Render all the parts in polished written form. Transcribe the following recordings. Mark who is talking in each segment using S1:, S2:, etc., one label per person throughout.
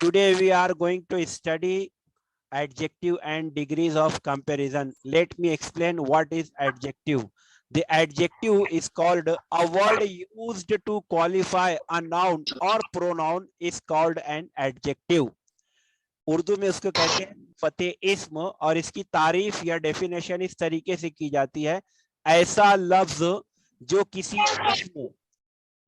S1: Today we are going to study adjective and degrees of comparison. Let me explain what is adjective. The adjective is called a word used to qualify a noun or pronoun is called an adjective. Urdu में उसको कहते हैं फतेह इस्म और इसकी तारीफ या definition इस तरीके से की जाती है, ऐसा लफ्ज जो किसी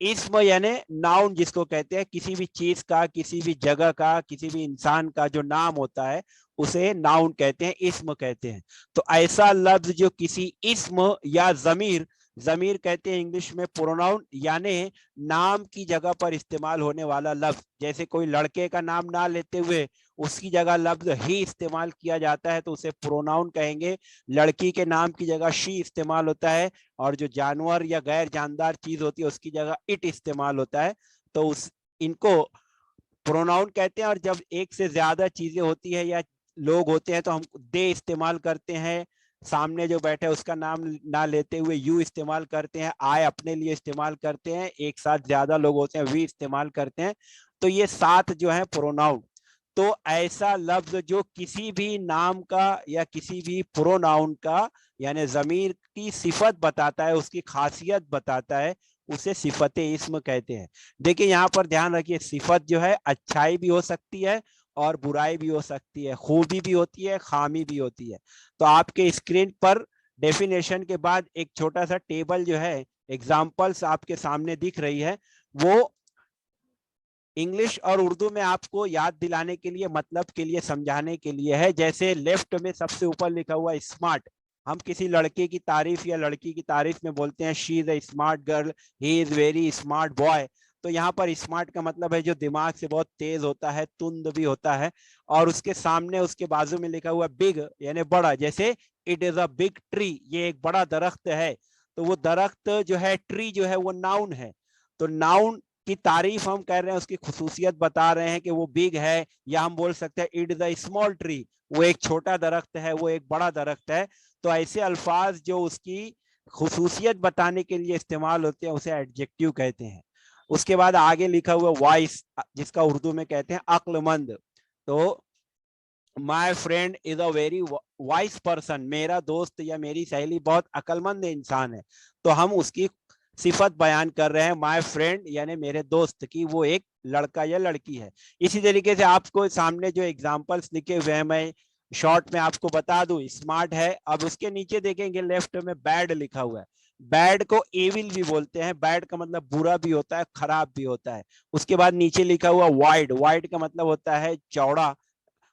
S1: इस्म यानी नाउन जिसको कहते हैं, किसी भी चीज का, किसी भी जगह का, किसी भी इंसान का जो नाम होता है उसे नाउन कहते हैं, इस्म कहते हैं। तो ऐसा लफ्ज जो किसी इस्म या जमीर, जमीर कहते हैं इंग्लिश में प्रोनाउन, यानी नाम की जगह पर इस्तेमाल होने वाला लफ्ज। जैसे कोई लड़के का नाम ना लेते हुए उसकी जगह लफ्ज ही इस्तेमाल किया जाता है तो उसे प्रोनाउन कहेंगे। लड़की के नाम की जगह शी इस्तेमाल होता है और जो जानवर या गैर जानदार चीज होती है उसकी जगह इट इस्तेमाल होता है, तो उस इनको प्रोनाउन कहते हैं। और जब एक से ज्यादा चीजें होती है या लोग होते हैं तो हम दे इस्तेमाल करते हैं, सामने जो बैठे है उसका नाम ना लेते हुए यू इस्तेमाल करते हैं, आय अपने लिए इस्तेमाल करते हैं, एक साथ ज्यादा लोग होते हैं वी इस्तेमाल करते हैं। तो ये 7 जो है प्रोनाउन। तो ऐसा लफ्ज जो किसी भी नाम का या किसी भी प्रोनाउन का यानी जमीर की सिफत बताता है, उसकी खासियत बताता है, उसे सिफत इस्म कहते हैं। देखिए यहाँ पर ध्यान रखिए, सिफत जो है अच्छाई भी हो सकती है और बुराई भी हो सकती है, खूबी भी होती है, खामी भी होती है। तो आपके स्क्रीन पर डेफिनेशन के बाद एक छोटा सा टेबल जो है, एग्जाम्पल्स आपके सामने दिख रही है, वो इंग्लिश और उर्दू में आपको याद दिलाने के लिए, मतलब के लिए, समझाने के लिए है। जैसे लेफ्ट में सबसे ऊपर लिखा हुआ स्मार्ट, हम किसी लड़के की तारीफ या लड़की की तारीफ में बोलते हैं she is a smart girl, he is very smart boy. तो यहाँ पर स्मार्ट का मतलब है जो दिमाग से बहुत तेज होता है, तुंद भी होता है। और उसके सामने उसके बाजू में लिखा हुआ बिग यानी बड़ा, जैसे it is a big tree, ये एक बड़ा दरख्त है। तो वो दरख्त जो है, ट्री जो है, वो नाउन है। तो नाउन की तारीफ हम कर रहे हैं, उसकी खुसूसियत बता रहे हैं कि वो बिग है, या हम बोल सकते हैं it is a small tree, वो एक छोटा दरख्त है, वो एक बड़ा दरख्त है। तो ऐसे अल्फाज जो उसकी खुसूसियत बताने के लिए इस्तेमाल होते हैं उसे एडजेक्टिव कहते हैं। उसके बाद आगे लिखा हुआ वाइस, जिसका उर्दू में कहते हैं अक्लमंद। तो my friend is a very wise person, मेरा दोस्त या मेरी सहेली बहुत अक्लमंद इंसान है। तो हम उसकी सिफत बयान कर रहे हैं, माई फ्रेंड यानी मेरे दोस्त की, वो एक लड़का या लड़की है। इसी तरीके से आपको सामने जो एग्जाम्पल्स लिखे हुए हैं मैं शॉर्ट में आपको बता दूं, स्मार्ट है। अब उसके नीचे देखेंगे लेफ्ट में बैड लिखा हुआ है। बैड को एविल भी बोलते हैं, बैड का मतलब बुरा भी होता है, खराब भी होता है। उसके बाद नीचे लिखा हुआ वाइड, वाइड का मतलब होता है चौड़ा।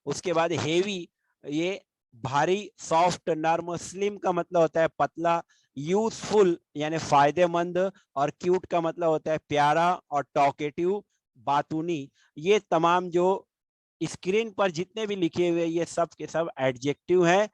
S1: उसके बाद हेवी, ये भारी, सॉफ्ट, नर्म। स्लिम का मतलब होता है पतला। यूजफुल यानी फायदेमंद। और क्यूट का मतलब होता है प्यारा। और टॉकेटिव, बातूनी। ये तमाम जो स्क्रीन पर जितने भी लिखे हुए ये सब के सब एडजेक्टिव हैं।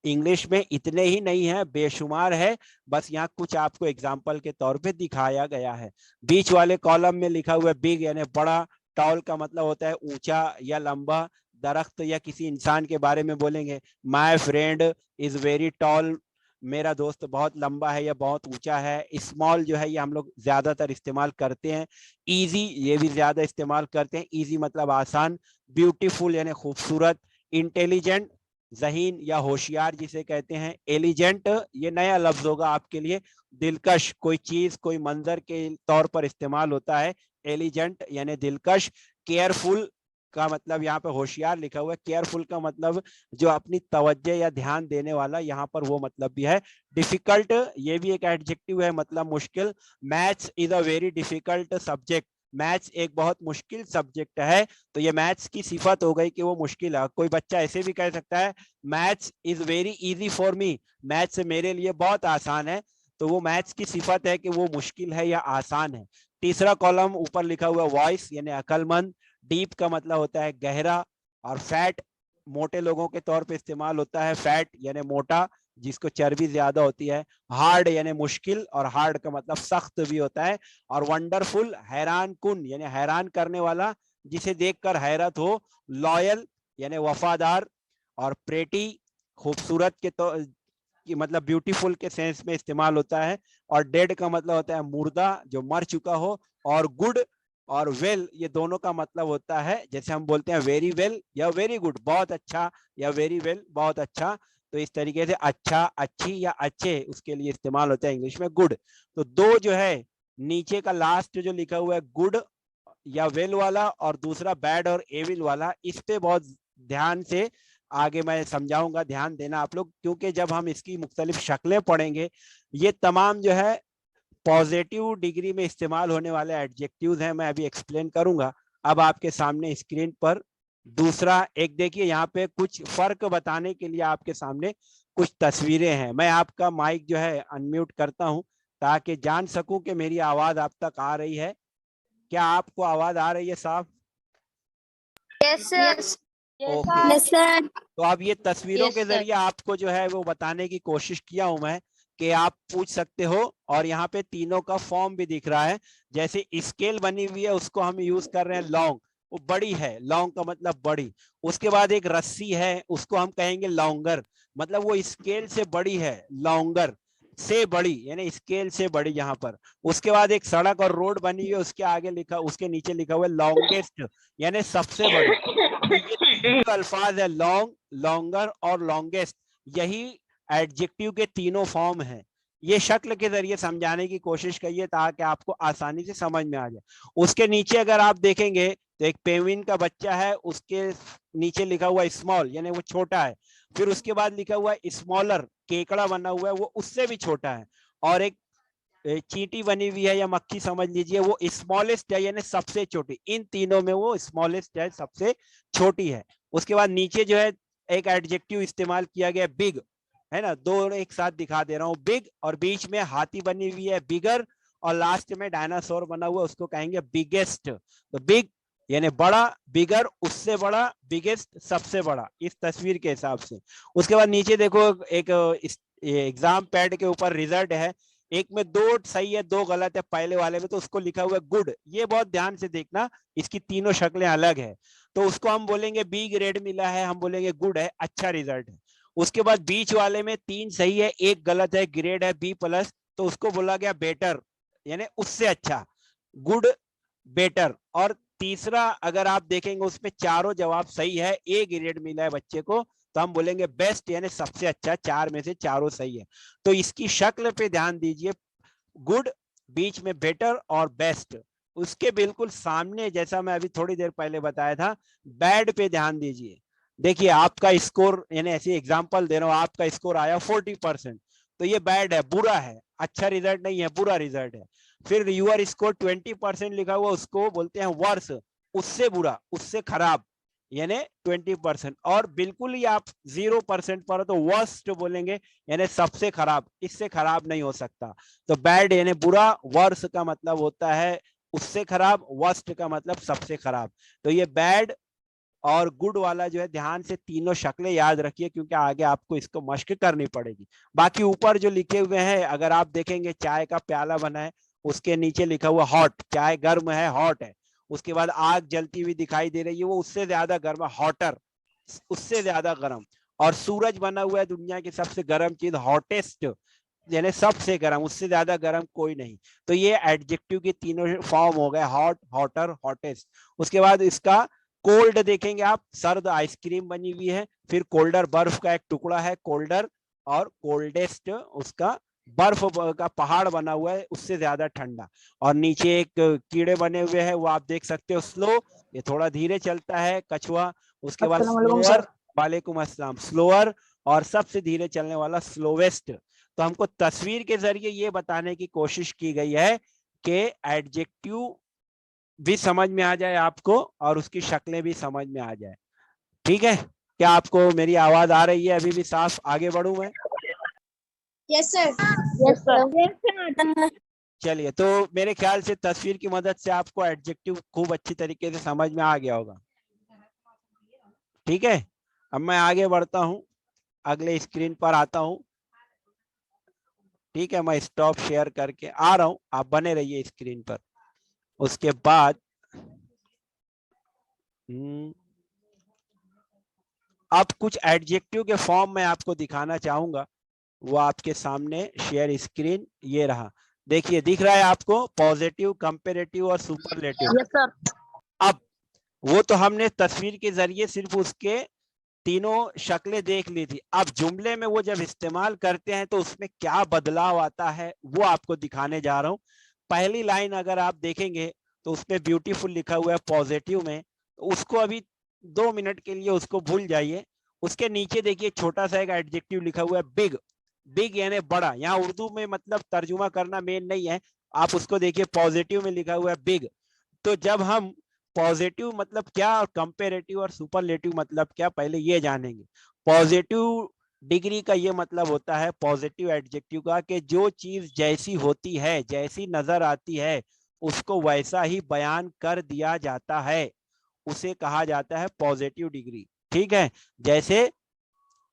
S1: इंग्लिश में इतने ही नहीं है, बेशुमार है। बस यहाँ कुछ आपको एग्जाम्पल के तौर पे दिखाया गया है। बीच वाले कॉलम में लिखा हुआ है बिग यानी बड़ा। टॉल का मतलब होता है ऊंचा या लंबा। दरख्त या किसी इंसान के बारे में बोलेंगे, my friend is very tall, मेरा दोस्त बहुत लंबा है या बहुत ऊंचा है। स्मॉल जो है ये हम लोग ज्यादातर इस्तेमाल करते हैं। इजी ये भी ज्यादा इस्तेमाल करते हैं, इजी मतलब आसान। ब्यूटीफुल यानी खूबसूरत। इंटेलिजेंट जहीन या होशियार जिसे कहते हैं। एलिजेंट ये नया लफ्ज होगा आपके लिए। दिलकश, कोई चीज कोई मंजर के तौर पर इस्तेमाल होता है, एलिजेंट यानी दिलकश। केयरफुल का मतलब यहाँ पे होशियार लिखा हुआ है, केयरफुल का मतलब जो अपनी तवज्जो या ध्यान देने वाला, यहाँ पर वो मतलब भी है। डिफिकल्ट ये भी एक एडजेक्टिव है, मतलब मुश्किल। Maths is a very difficult subject, maths एक बहुत मुश्किल सब्जेक्ट है। तो ये मैथ्स की सिफत हो गई कि वो मुश्किल है। कोई बच्चा ऐसे भी कह सकता है maths is very easy for me, maths मेरे लिए बहुत आसान है। तो वो मैथ्स की सिफत है कि वो मुश्किल है या आसान है। तीसरा कॉलम ऊपर लिखा हुआ वॉइस यानी अकलमंद। डीप का मतलब होता है गहरा। और फैट मोटे लोगों के तौर पे इस्तेमाल होता है, फैट यानी मोटा जिसको चर्बी ज्यादा होती है। हार्ड यानी मुश्किल, और हार्ड का मतलब सख्त भी होता है। और वंडरफुल हैरान कुन यानी हैरान करने वाला, जिसे देखकर हैरत हो। लॉयल यानी वफादार। और प्रेटी खूबसूरत के तो की मतलब ब्यूटीफुल के सेंस में इस्तेमाल होता है, और डेड का मतलब होता है मुर्दा जो मर चुका हो, और गुड और वेल ये दोनों का मतलब होता है, जैसे हम बोलते हैं वेरी वेल या वेरी गुड बहुत अच्छा, या वेरी वेल बहुत अच्छा, तो इस तरीके से अच्छा, अच्छी या अच्छे उसके लिए इस्तेमाल होता है इंग्लिश में गुड। तो दो जो है नीचे का लास्ट जो लिखा हुआ है गुड या वेल वाला, और दूसरा बैड और एविल वाला, इस पे बहुत ध्यान से आगे मैं समझाऊंगा, ध्यान देना आप लोग, क्योंकि जब हम इसकी मुख्तलिफ शक्लें पढ़ेंगे, ये तमाम जो है पॉजिटिव डिग्री में इस्तेमाल होने वाले एडजेक्टिव्स हैं, मैं अभी एक्सप्लेन करूंगा। अब आपके सामने स्क्रीन पर दूसरा एक देखिए, यहाँ पे कुछ फर्क बताने के लिए आपके सामने कुछ तस्वीरें हैं। मैं आपका माइक जो है अनम्यूट करता हूं ताकि जान सकूं कि मेरी आवाज आप तक आ रही है। क्या आपको आवाज आ रही है साफ?
S2: Yes sir.
S1: Okay.
S2: Yes sir.
S1: तो अब ये तस्वीरों के जरिए आपको जो है वो बताने की कोशिश किया हूं मैं कि आप पूछ सकते हो, और यहाँ पे तीनों का फॉर्म भी दिख रहा है। जैसे स्केल बनी हुई है उसको हम यूज कर रहे हैं लॉन्ग, वो बड़ी है, लॉन्ग का मतलब बड़ी। उसके बाद एक रस्सी है उसको हम कहेंगे लॉन्गर, मतलब वो स्केल से बड़ी है, लॉन्गर से बड़ी यानी स्केल से बड़ी यहाँ पर। उसके बाद एक सड़क और रोड बनी हुई है, उसके आगे लिखा, उसके नीचे लिखा हुआ है लॉन्गेस्ट यानी सबसे बड़ी। तो ये तीन जो अल्फाज है लॉन्ग, लॉन्गर और लॉन्गेस्ट, यही एडजेक्टिव के तीनों फॉर्म हैं। ये शक्ल के जरिए समझाने की कोशिश करिए ताकि आपको आसानी से समझ में आ जाए। उसके नीचे अगर आप देखेंगे तो एक पेंगुइन का बच्चा है, उसके नीचे लिखा हुआ स्मॉल यानी वो छोटा है। फिर उसके बाद लिखा हुआ है स्मॉलर, केकड़ा बना हुआ है वो उससे भी छोटा है। और एक चींटी बनी हुई है या मक्खी समझ लीजिए, वो स्मॉलेस्ट है यानी सबसे छोटी। इन तीनों में वो स्मॉलेस्ट है, सबसे छोटी है। उसके बाद नीचे जो है एक एडजेक्टिव इस्तेमाल किया गया बिग, है ना, दो एक साथ दिखा दे रहा हूँ, बिग, और बीच में हाथी बनी हुई है बिगर, और लास्ट में डायनासोर बना हुआ उसको कहेंगे बिगेस्ट। तो बिग यानी बड़ा, बिगर उससे बड़ा, बिगेस्ट सबसे बड़ा, इस तस्वीर के हिसाब से। उसके बाद नीचे देखो एक एग्जाम पैड के ऊपर रिजल्ट है, एक में दो सही है दो गलत है पहले वाले में, तो उसको लिखा हुआ है गुड। ये बहुत ध्यान से देखना, इसकी तीनों शक्लें अलग है। तो उसको हम बोलेंगे बी ग्रेड मिला है, हम बोलेंगे गुड है, अच्छा रिजल्ट है। उसके बाद बीच वाले में तीन सही है एक गलत है, ग्रेड है बी प्लस, तो उसको बोला गया बेटर यानी उससे अच्छा, गुड, बेटर। और तीसरा अगर आप देखेंगे उसमें चारों जवाब सही है, ए ग्रेड मिला है बच्चे को, तो हम बोलेंगे बेस्ट यानी सबसे अच्छा, चार में से चारों सही है। तो इसकी शक्ल पे ध्यान दीजिए, गुड, बीच में बेटर और बेस्ट। उसके बिल्कुल सामने जैसा मैं अभी थोड़ी देर पहले बताया था, बैड पे ध्यान दीजिए। देखिए आपका स्कोर, यानी ऐसे एग्जांपल दे रहा हूं, आपका स्कोर आया 40%, तो ये बैड है, बुरा है, अच्छा रिजल्ट नहीं है, बुरा रिजल्ट है। फिर यूआर स्कोर 20% लिखा हुआ उसको बोलते हैं वर्स, उससे बुरा, उससे खराब, यानी 20%। और बिल्कुल ही आप 0% पर हो तो वर्स्ट बोलेंगे यानी सबसे खराब, इससे खराब नहीं हो सकता। तो बैड यानी बुरा, वर्स का मतलब होता है उससे खराब, वर्स्ट का मतलब सबसे खराब। तो ये बैड और गुड वाला जो है ध्यान से तीनों शक्लें याद रखिए, क्योंकि आगे आपको इसको मश्क करनी पड़ेगी। बाकी ऊपर जो लिखे हुए हैं अगर आप देखेंगे, चाय का प्याला बना है, उसके नीचे लिखा हुआ हॉट, चाय गर्म है, हॉट है। उसके बाद आग जलती हुई दिखाई दे रही है, वो उससे ज्यादा गर्म है, हॉटर, उससे ज्यादा गर्म। और सूरज बना हुआ है, दुनिया की सबसे गर्म चीज, हॉटेस्ट यानी सबसे गर्म, उससे ज्यादा गर्म कोई नहीं। तो ये एडजेक्टिव की तीनों फॉर्म हो गए, हॉट, हॉटर, हॉटेस्ट। उसके बाद इसका कोल्ड देखेंगे आप, सर्द आइसक्रीम बनी हुई है। फिर कोल्डर, बर्फ का एक टुकड़ा है कोल्डर, और कोल्डेस्ट उसका बर्फ का पहाड़ बना हुआ है, उससे ज्यादा ठंडा। और नीचे एक कीड़े बने हुए हैं, वो आप देख सकते हो, स्लो, ये थोड़ा धीरे चलता है, कछुआ। उसके बाद
S2: अस्सलाम वालेकुम
S1: स्लोअर,
S2: सर।
S1: वालेकुम अस्सलाम, स्लोअर, और सबसे धीरे चलने वाला स्लोवेस्ट। तो हमको तस्वीर के जरिए ये बताने की कोशिश की गई है कि एडजेक्टिव भी समझ में आ जाए आपको और उसकी शक्लें भी समझ में आ जाए। ठीक है, क्या आपको मेरी आवाज आ रही है अभी भी साफ? आगे बढ़ूं मैं?
S2: Yes sir. Yes sir.
S1: चलिए, तो मेरे ख्याल से तस्वीर की मदद से आपको एडजेक्टिव खूब अच्छी तरीके से समझ में आ गया होगा। ठीक है, अब मैं आगे बढ़ता हूं, अगले स्क्रीन पर आता हूं। ठीक है, मैं स्टॉप शेयर करके आ रहा हूं, आप बने रहिए स्क्रीन पर। उसके बाद अब कुछ एडजेक्टिव के फॉर्म में आपको दिखाना चाहूंगा। वो आपके सामने शेयर स्क्रीन ये रहा। देखिए दिख रहा है आपको पॉजिटिव, कंपेरेटिव और सुपरलेटिव।
S2: Yes sir.
S1: अब वो तो हमने तस्वीर के जरिए सिर्फ उसके तीनों शक्लें देख ली थी। अब जुमले में वो जब इस्तेमाल करते हैं तो उसमें क्या बदलाव आता है वो आपको दिखाने जा रहा हूं। पहली लाइन अगर आप देखेंगे तो उसमें ब्यूटीफुल लिखा हुआ है पॉजिटिव में, तो उसको अभी 2 मिनट के लिए उसको भूल जाइए। उसके नीचे देखिए छोटा सा एक एडजेक्टिव लिखा हुआ है बिग। बिग यानी बड़ा, यहाँ उर्दू में मतलब तर्जुमा करना मेन नहीं है, आप उसको देखिए पॉजिटिव में लिखा हुआ है बिग। तो जब हम पॉजिटिव मतलब क्या और कंपेरेटिव और सुपरलेटिव मतलब क्या पहले ये जानेंगे। पॉजिटिव डिग्री का ये मतलब होता है पॉजिटिव एडजेक्टिव का कि जो चीज जैसी होती है, जैसी नजर आती है, उसको वैसा ही बयान कर दिया जाता है, उसे कहा जाता है पॉजिटिव डिग्री। ठीक है, जैसे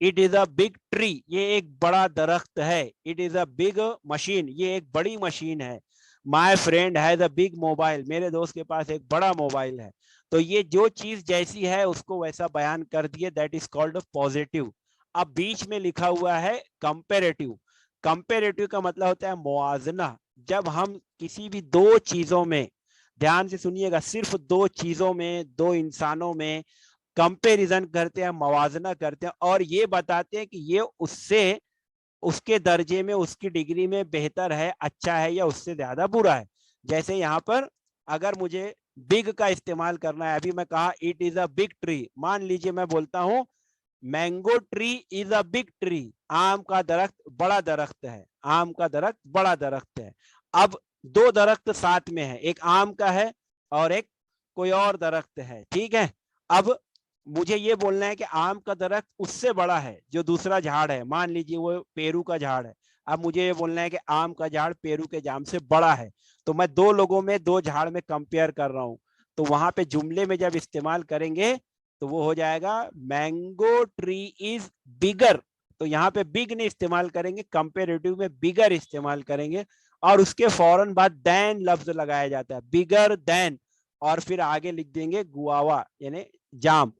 S1: it is a big tree, ये एक बड़ा दरख्त है। It is a big machine, ये एक बड़ी मशीन है। My friend has a big mobile, मेरे दोस्त के पास एक बड़ा मोबाइल है। तो ये जो चीज जैसी है उसको वैसा बयान कर दिए, दैट इज कॉल्ड पॉजिटिव। अब बीच में लिखा हुआ है कंपेरेटिव। कंपेरेटिव का मतलब होता है मुआजना। जब हम किसी भी दो चीजों में, ध्यान से सुनिएगा, सिर्फ दो चीजों में, दो इंसानों में कंपेरिजन करते हैं, मवाजना करते हैं और ये बताते हैं कि ये उससे, उसके दर्जे में, उसकी डिग्री में बेहतर है, अच्छा है या उससे ज्यादा बुरा है। जैसे यहाँ पर अगर मुझे बिग का इस्तेमाल करना है, अभी मैं कहा it is a big tree, मान लीजिए मैं बोलता हूं mango tree is a big tree, आम का दरख्त बड़ा दरख्त है, आम का दरख्त बड़ा दरख्त है। अब दो दरख्त साथ में है, एक आम का है और एक कोई और दरख्त है। ठीक है, अब मुझे ये बोलना है कि आम का दरख्त उससे बड़ा है जो दूसरा झाड़ है, मान लीजिए वो पेरू का झाड़ है। अब मुझे ये बोलना है कि आम का झाड़ पेरू के जाम से बड़ा है। तो मैं दो लोगों में, दो झाड़ में कंपेयर कर रहा हूं। तो वहां पे जुमले में जब इस्तेमाल करेंगे तो वो हो जाएगा मैंगो ट्री इज बिगर। तो यहाँ पे बिग नहीं इस्तेमाल करेंगे, कंपेरेटिव में बिगर इस्तेमाल करेंगे। और उसके फौरन बाद देन लफ्ज लगाया जाता है, बिगर देन, और फिर आगे लिख देंगे गुआवा यानी जाम।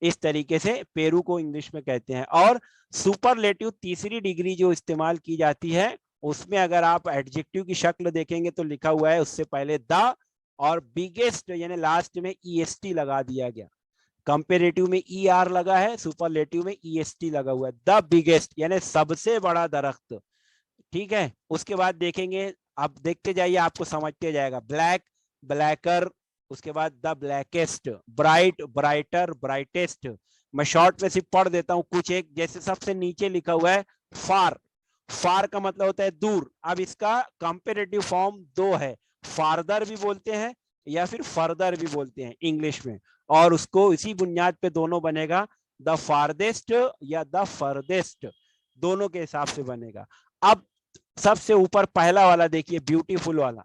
S1: इस तरीके से पेरू को इंग्लिश में कहते हैं। और सुपरलेटिव तीसरी डिग्री जो इस्तेमाल की जाती है, उसमें अगर आप एडजेक्टिव की शक्ल देखेंगे तो लिखा हुआ है उससे पहले द और बिगेस्ट यानी लास्ट में ईएसटी लगा दिया गया। कंपेरेटिव में ई आर लगा है, सुपरलेटिव में ईएसटी लगा हुआ है, द बिगेस्ट यानी सबसे बड़ा दरख्त। ठीक है, उसके बाद देखेंगे, आप देखते जाइए आपको समझते जाएगा, ब्लैक, ब्लैकर, उसके बाद the blackest, bright, brighter, brightest. मैं शॉर्ट में सिर्फ पढ़ देता हूं कुछ एक, जैसे सबसे नीचे लिखा हुआ है फार। फार का मतलब होता है दूर। अब इसका कंपेरेटिव फॉर्म दो है, फारदर भी बोलते हैं या फिर फर्दर भी बोलते हैं इंग्लिश में। और उसको इसी बुनियाद पे दोनों बनेगा, द फारदेस्ट या द फर्देस्ट, दोनों के हिसाब से बनेगा। अब सबसे ऊपर पहला वाला देखिए ब्यूटीफुल वाला,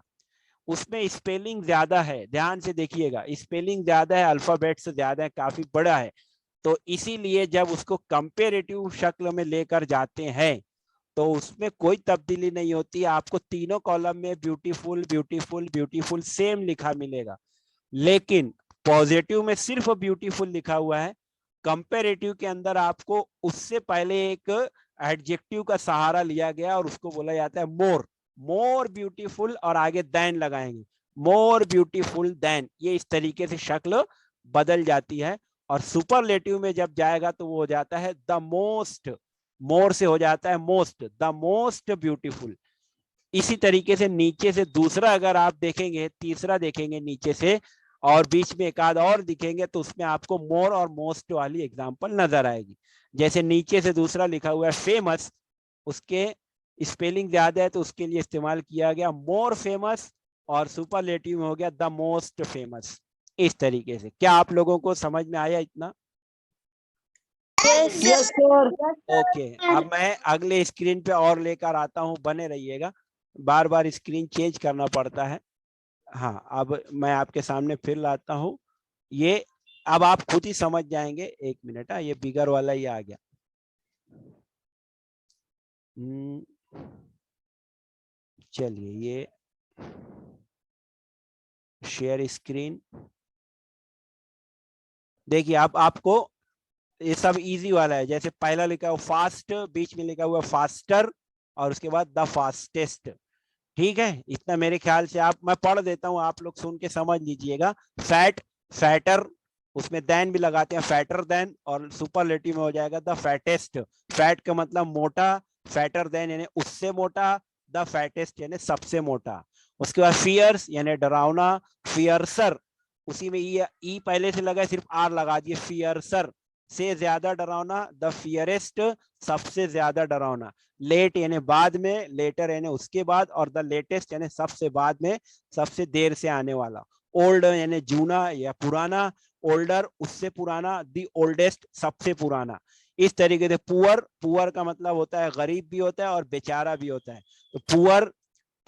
S1: उसमें स्पेलिंग ज्यादा है, ध्यान से देखिएगा, स्पेलिंग ज्यादा है, अल्फाबेट से ज्यादा है, काफी बड़ा है। तो इसीलिए जब उसको कंपेरेटिव शक्ल में लेकर जाते हैं तो उसमें कोई तब्दीली नहीं होती, आपको तीनों कॉलम में ब्यूटीफुल ब्यूटीफुल ब्यूटीफुल सेम लिखा मिलेगा। लेकिन पॉजिटिव में सिर्फ ब्यूटीफुल लिखा हुआ है, कंपेरेटिव के अंदर आपको उससे पहले एक एडजेक्टिव का सहारा लिया गया और उसको बोला जाता है मोर। मोर ब्यूटीफुल और आगे देन लगाएंगे, मोर ब्यूटीफुल देन, ये इस तरीके से शक्ल बदल जाती है। और सुपरलेटिव में जब जाएगा तो वो हो जाता है द मोस्ट, मोर से हो जाता है मोस्ट, द मोस्ट ब्यूटीफुल। इसी तरीके से नीचे से दूसरा अगर आप देखेंगे, तीसरा देखेंगे नीचे से और बीच में एक आध और दिखेंगे तो उसमें आपको मोर और मोस्ट वाली एग्जांपल नजर आएगी। जैसे नीचे से दूसरा लिखा हुआ है फेमस, उसके स्पेलिंग ज्यादा है तो उसके लिए इस्तेमाल किया गया मोर फेमस, और सुपरलेटिव में हो गया द मोस्ट फेमस। इस तरीके से क्या आप लोगों को समझ में आया इतना?
S2: Yes sir.
S1: ओके, अब मैं अगले स्क्रीन पे और लेकर आता हूं, बने रहिएगा, बार बार स्क्रीन चेंज करना पड़ता है। हाँ, अब मैं आपके सामने फिर लाता हूँ ये, अब आप खुद ही समझ जाएंगे। एक मिनट, ये बिगर वाला ही आ गया। चलिए, ये शेयर स्क्रीन देखिए, अब आपको ये सब इजी वाला है, जैसे पहला लिखा हुआ फास्ट, बीच में लिखा हुआ फास्टर, और उसके बाद द फास्टेस्ट। ठीक है, इतना मेरे ख्याल से आप, मैं पढ़ देता हूँ, आप लोग सुन के समझ लीजिएगा। फैट, फैटर, उसमें देन भी लगाते हैं, फैटर देन, और सुपरलेटिव में हो जाएगा द फैटेस्ट। फैट का मतलब मोटा, फैटर देन यानी उससे मोटा, द फैटेस्ट यानी सबसे मोटा। उसके बाद फियर्स यानी डरावना, फियरसर, उसी में ई पहले से लगा, सिर्फ आर लगा दिए, फियरसर से ज्यादा डरावना, द फियरेस्ट सबसे ज्यादा डरावना। लेट यानी बाद में, लेटर यानी उसके बाद, और द लेटेस्ट यानी सबसे बाद में, सबसे देर से आने वाला। ओल्ड यानी जूना या पुराना, ओल्डर उससे पुराना, द ओल्डेस्ट सबसे पुराना। इस तरीके से पुअर, पुअर का मतलब होता है गरीब भी होता है और बेचारा भी होता है। तो पुअर,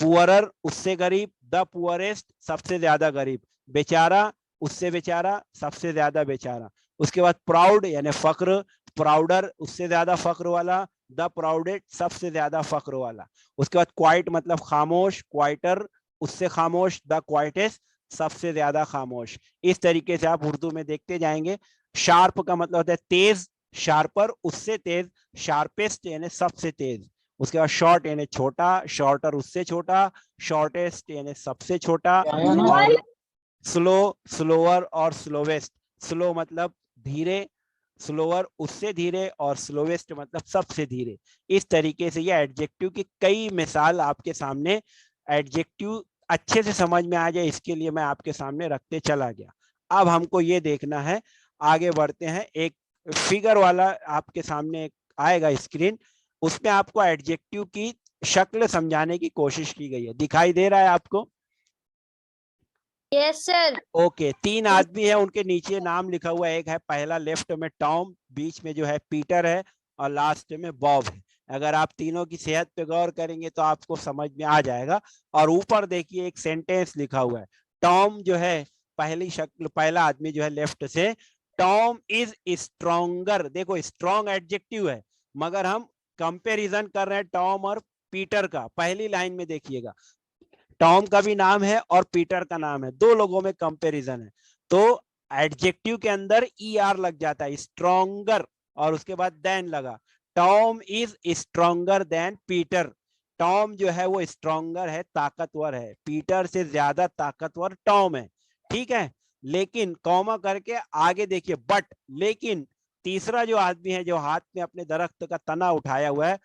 S1: पुअरर उससे गरीब, द पुअरेस्ट सबसे ज्यादा गरीब, बेचारा उससे बेचारा, सबसे ज्यादा बेचारा। उसके बाद प्राउड यानी फक्र, प्राउडर उससे ज्यादा फक्र वाला, द प्राउडेड सबसे ज्यादा फक्र वाला। उसके बाद क्वाइट मतलब खामोश, क्वाइटर उससे खामोश, द क्वाइटेस्ट सबसे ज्यादा खामोश। इस तरीके से आप उर्दू में देखते जाएंगे। शार्प का मतलब होता है तेज, शार्पर उससे तेज, शार्पेस्ट यानी सबसे तेज। उसके बाद शॉर्ट यानी छोटा, शॉर्टर उससे छोटा, शॉर्टेस्ट यानी सबसे छोटा। और स्लो, स्लोअर और स्लोवेस्ट, स्लो मतलब धीरे, स्लोअर उससे धीरे, और स्लोवेस्ट मतलब सबसे धीरे। इस तरीके से ये एडजेक्टिव की कई मिसाल आपके सामने, एडजेक्टिव अच्छे से समझ में आ जाए इसके लिए मैं आपके सामने रखते चला गया। अब हमको ये देखना है, आगे बढ़ते हैं। एक फिगर वाला आपके सामने आएगा स्क्रीन, उसमें आपको एडजेक्टिव की शक्ल समझाने की कोशिश की गई है, दिखाई दे रहा है आपको?
S2: Yes sir.
S1: ओके, तीन आदमी है, उनके नीचे नाम लिखा हुआ है। एक है पहला लेफ्ट में टॉम, बीच में जो है पीटर है, और लास्ट में बॉब है। अगर आप तीनों की सेहत पे गौर करेंगे तो आपको समझ में आ जाएगा। और ऊपर देखिए एक सेंटेंस लिखा हुआ है। टॉम जो है पहली शक्ल, पहला आदमी जो है लेफ्ट से, टॉम इज स्ट्रोंगर। देखो स्ट्रॉन्ग एडजेक्टिव है, मगर हम कंपैरिजन कर रहे हैं टॉम और पीटर का। पहली लाइन में देखिएगा, टॉम का भी नाम है और पीटर का नाम है, दो लोगों में कंपैरिजन है। तो एडजेक्टिव के अंदर ई आर लग जाता है, स्ट्रोंगर, और उसके बाद देन लगा। Tom is stronger then Peter. Tom जो है वो स्ट्रोंगर है, ताकतवर है, पीटर से ज्यादा ताकतवर टॉम है। ठीक है, लेकिन कॉमा करके आगे देखिए, बट, लेकिन तीसरा जो आदमी है जो हाथ में अपने दरख्त का तना उठाया हुआ है,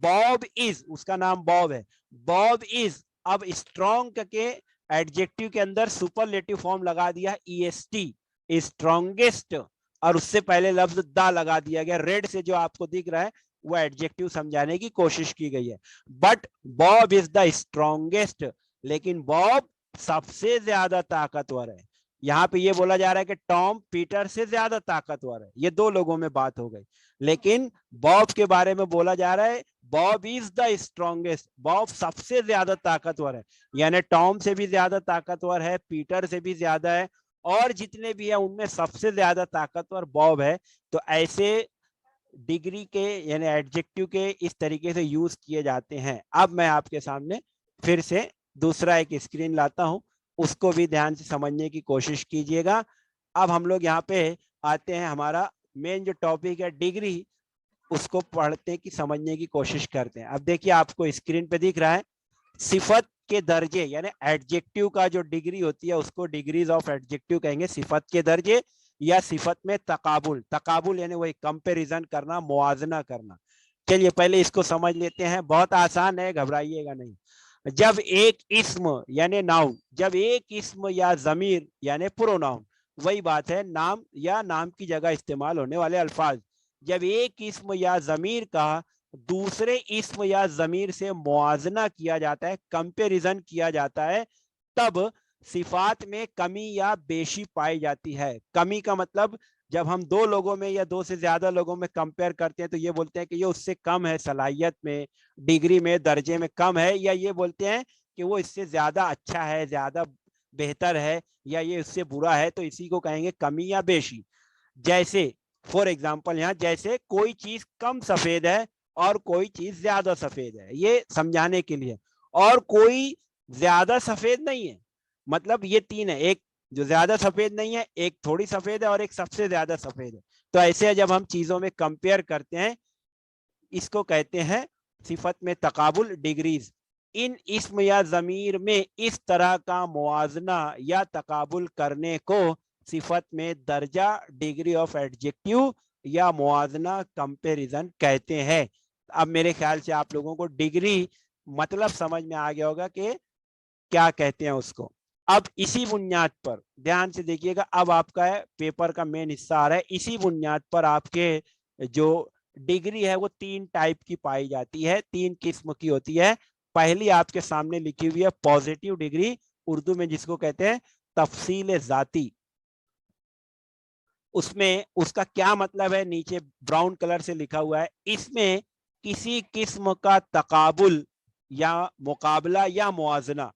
S1: बॉब इज, उसका नाम बॉब है, बॉब इज। अब स्ट्रॉन्ग के एडजेक्टिव के अंदर सुपरलेटिव फॉर्म लगा दिया ईएसटी, स्ट्रॉन्गेस्ट, और उससे पहले लफ्ज द लगा दिया गया। रेड से जो आपको दिख रहा है वो एडजेक्टिव समझाने की कोशिश की गई है। But Bob is the strongest, लेकिन बॉब सबसे ज्यादा ताकतवर है। यहाँ पे ये बोला जा रहा है कि टॉम पीटर से ज्यादा ताकतवर है, ये दो लोगों में बात हो गई। लेकिन बॉब के बारे में बोला जा रहा है Bob is the strongest, Bob सबसे ज्यादा ताकतवर है, यानी टॉम से भी ज्यादा ताकतवर है, पीटर से भी ज्यादा है, और जितने भी है उनमें सबसे ज्यादा ताकतवर बॉब है। तो ऐसे डिग्री के यानी एडजेक्टिव के इस तरीके से यूज किए जाते हैं। अब मैं आपके सामने फिर से दूसरा एक स्क्रीन लाता हूं, उसको भी ध्यान से समझने की कोशिश कीजिएगा। अब हम लोग यहाँ पे आते हैं, हमारा मेन जो टॉपिक है डिग्री, उसको पढ़ते की समझने की कोशिश करते हैं। अब देखिए आपको स्क्रीन पे दिख रहा है, सिफत के दर्जे यानी एडजेक्टिव का जो डिग्री होती है उसको डिग्रीज ऑफ एडजेक्टिव कहेंगे, सिफत के दर्जे या सिफत में तकाबुल। तकाबुल यानी वही कंपैरिजन करना, मुआजना करना। चलिए पहले इसको समझ लेते हैं, बहुत आसान है, घबराइएगा नहीं। जब एक इस्म यानी नाउन, जब एक इस्म या जमीर यानी प्रोनाउन, वही बात है नाम या नाम की जगह इस्तेमाल होने वाले अल्फाज, जब एक इस्म या जमीर का दूसरे इस्म या जमीर से मुआजना किया जाता है, कंपैरिजन किया जाता है, तब सिफात में कमी या बेशी पाई जाती है। कमी का मतलब जब हम दो लोगों में या दो से ज्यादा लोगों में कंपेयर करते हैं तो ये बोलते हैं कि ये उससे कम है सलाहियत में, डिग्री में, दर्जे में कम है, या ये बोलते हैं कि वो इससे ज्यादा अच्छा है, ज्यादा बेहतर है, या ये उससे बुरा है, तो इसी को कहेंगे कमी या बेशी। जैसे फॉर एग्जाम्पल यहाँ, जैसे कोई चीज कम सफेद है और कोई चीज ज्यादा सफेद है, ये समझाने के लिए। और कोई ज्यादा सफेद नहीं है, मतलब ये तीन है, एक जो ज्यादा सफेद नहीं है, एक थोड़ी सफेद है, और एक सबसे ज्यादा सफेद है। तो ऐसे जब हम चीजों में कंपेयर करते हैं, इसको कहते हैं सिफत में तकाबुल डिग्रीज। इन इस्म या जमीर में इस तरह का मुआजना या तकाबुल करने को सिफत में दर्जा डिग्री ऑफ एडजेक्टिव या मुआजना कंपैरिजन कहते हैं। अब मेरे ख्याल से आप लोगों को डिग्री मतलब समझ में आ गया होगा कि क्या कहते हैं उसको। अब इसी बुनियाद पर ध्यान से देखिएगा, अब आपका पेपर का मेन हिस्सा आ रहा है। इसी बुनियाद पर आपके जो डिग्री है वो 3 टाइप की पाई जाती है, 3 किस्म की होती है। पहली आपके सामने लिखी हुई है पॉजिटिव डिग्री, उर्दू में जिसको कहते हैं तफसील जाती। उसमें उसका क्या मतलब है, नीचे ब्राउन कलर से लिखा हुआ है। इसमें किसी किस्म का तकाबुल या मुकाबला या मुआजना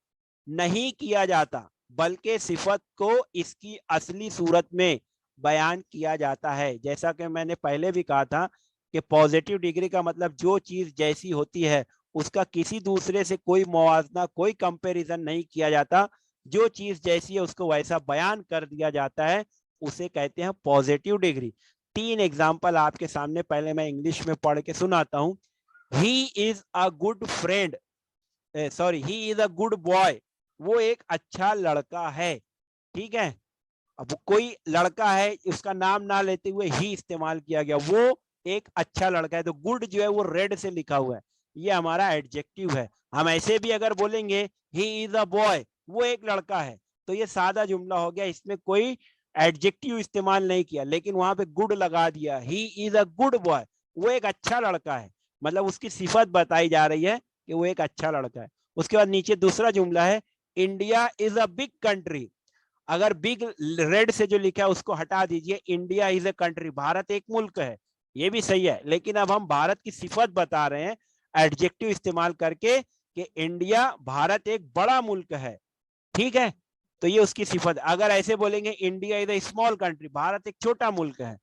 S1: नहीं किया जाता, बल्कि सिफत को इसकी असली सूरत में बयान किया जाता है। जैसा कि मैंने पहले भी कहा था कि पॉजिटिव डिग्री का मतलब जो चीज जैसी होती है उसका किसी दूसरे से कोई मुआवजा, कोई कंपैरिजन नहीं किया जाता। जो चीज जैसी है उसको वैसा बयान कर दिया जाता है, उसे कहते हैं पॉजिटिव डिग्री। 3 एग्जाम्पल आपके सामने, पहले मैं इंग्लिश में पढ़ के सुनाता हूं। He is a good friend, sorry, he is a good boy, वो एक अच्छा लड़का है। ठीक है, अब कोई लड़का है, उसका नाम ना लेते हुए ही इस्तेमाल किया गया, वो एक अच्छा लड़का है। तो गुड जो है वो रेड से लिखा हुआ है, ये हमारा एडजेक्टिव है। हम ऐसे भी अगर बोलेंगे ही इज अ बॉय, वो एक लड़का है, तो ये सादा जुमला हो गया, इसमें कोई एडजेक्टिव इस्तेमाल नहीं किया, लेकिन वहां पे गुड लगा दिया। He is a good boy, वो एक अच्छा लड़का है, मतलब उसकी सिफत बताई जा रही है कि वो एक अच्छा लड़का है। उसके बाद नीचे दूसरा जुमला है, India is a big country. अगर बिग रेड से जो लिखा है उसको हटा दीजिए, India is a country, Bharat एक मुल्क है, ये भी सही है। लेकिन अब हम भारत की सिफत बता रहे हैं एडजेक्टिव इस्तेमाल करके कि इंडिया, भारत एक बड़ा मुल्क है। ठीक है, तो ये उसकी सिफत। अगर ऐसे बोलेंगे India is a small country, Bharat एक छोटा मुल्क है,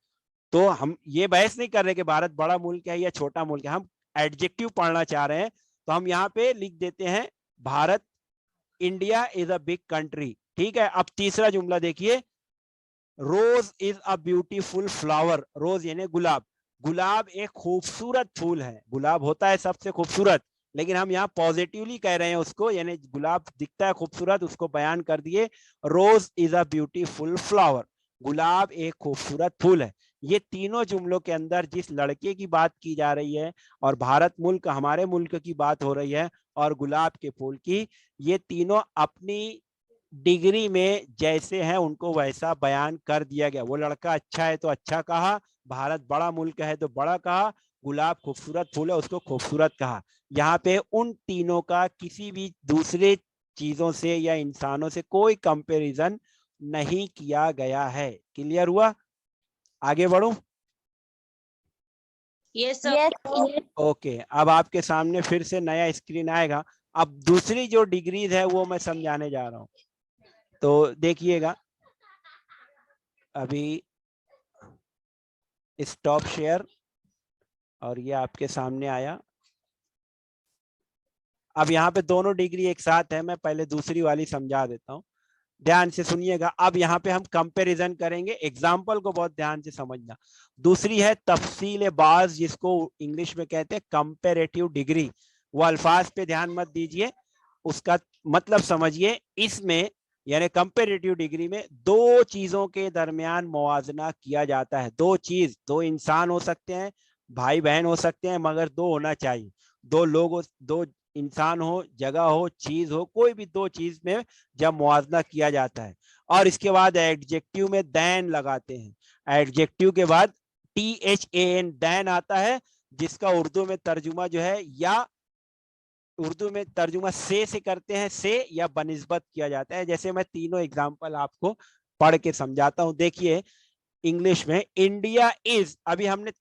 S1: तो हम ये बहस नहीं कर रहे कि भारत बड़ा मुल्क है या छोटा मुल्क है, हम एडजेक्टिव पढ़ना चाह रहे हैं। तो हम यहाँ पे लिख देते हैं Bharat, India is a big country. ठीक है, अब तीसरा जुमला देखिए, रोज इज अ ब्यूटीफुल फ्लावर। रोज यानी गुलाब, गुलाब एक खूबसूरत फूल है। गुलाब होता है सबसे खूबसूरत, लेकिन हम यहाँ पॉजिटिवली कह रहे हैं उसको, यानी गुलाब दिखता है खूबसूरत, उसको बयान कर दिए, रोज इज अ ब्यूटीफुल फ्लावर, गुलाब एक खूबसूरत फूल है। ये तीनों जुमलों के अंदर जिस लड़के की बात की जा रही है, और भारत मुल्क, हमारे मुल्क की बात हो रही है, और गुलाब के फूल की, ये तीनों अपनी डिग्री में जैसे हैं उनको वैसा बयान कर दिया गया। वो लड़का अच्छा है तो अच्छा कहा, भारत बड़ा मुल्क है तो बड़ा कहा, गुलाब खूबसूरत फूल है उसको खूबसूरत कहा। यहाँ पे उन तीनों का किसी भी दूसरे चीजों से या इंसानों से कोई कंपैरिजन नहीं किया गया है। क्लियर हुआ? आगे बढ़ूं?
S2: Yes sir.
S1: ओके, अब आपके सामने फिर से नया स्क्रीन आएगा। अब दूसरी जो डिग्रीज है वो मैं समझाने जा रहा हूं, तो देखिएगा। अभी स्टॉप शेयर, और ये आपके सामने आया। अब यहाँ पे दोनों डिग्री एक साथ है, मैं पहले दूसरी वाली समझा देता हूँ, ध्यान से सुनिएगा। अब यहाँ पे हम कंपैरिजन करेंगे, एग्जाम्पल को बहुत ध्यान से समझना। दूसरी है तफसील बाज, जिसको इंग्लिश में कहते हैं कंपैरेटिव डिग्री। वो अल्फाज पे ध्यान मत दीजिए, उसका मतलब समझिए। इसमें यानी कंपैरेटिव डिग्री में दो चीजों के दरमियान मुआवजा किया जाता है। दो चीज, दो इंसान हो सकते हैं, भाई बहन हो सकते हैं, मगर दो होना चाहिए। दो लोग, दो इंसान हो, जगह हो, चीज हो, कोई भी दो चीज में जब मुआवजा किया जाता है। और इसके बाद एडजेक्टिव में दैन लगाते हैं। एडजेक्टिव के बाद THAN दैन आता है, जिसका उर्दू में तर्जुमा जो है, या उर्दू में तर्जुमा से करते हैं, से या बनिस्बत किया जाता है। जैसे मैं तीनों एग्जाम्पल आपको पढ़ के समझाता हूं। देखिए, इंग्लिश में इंडिया इज, अभी हमने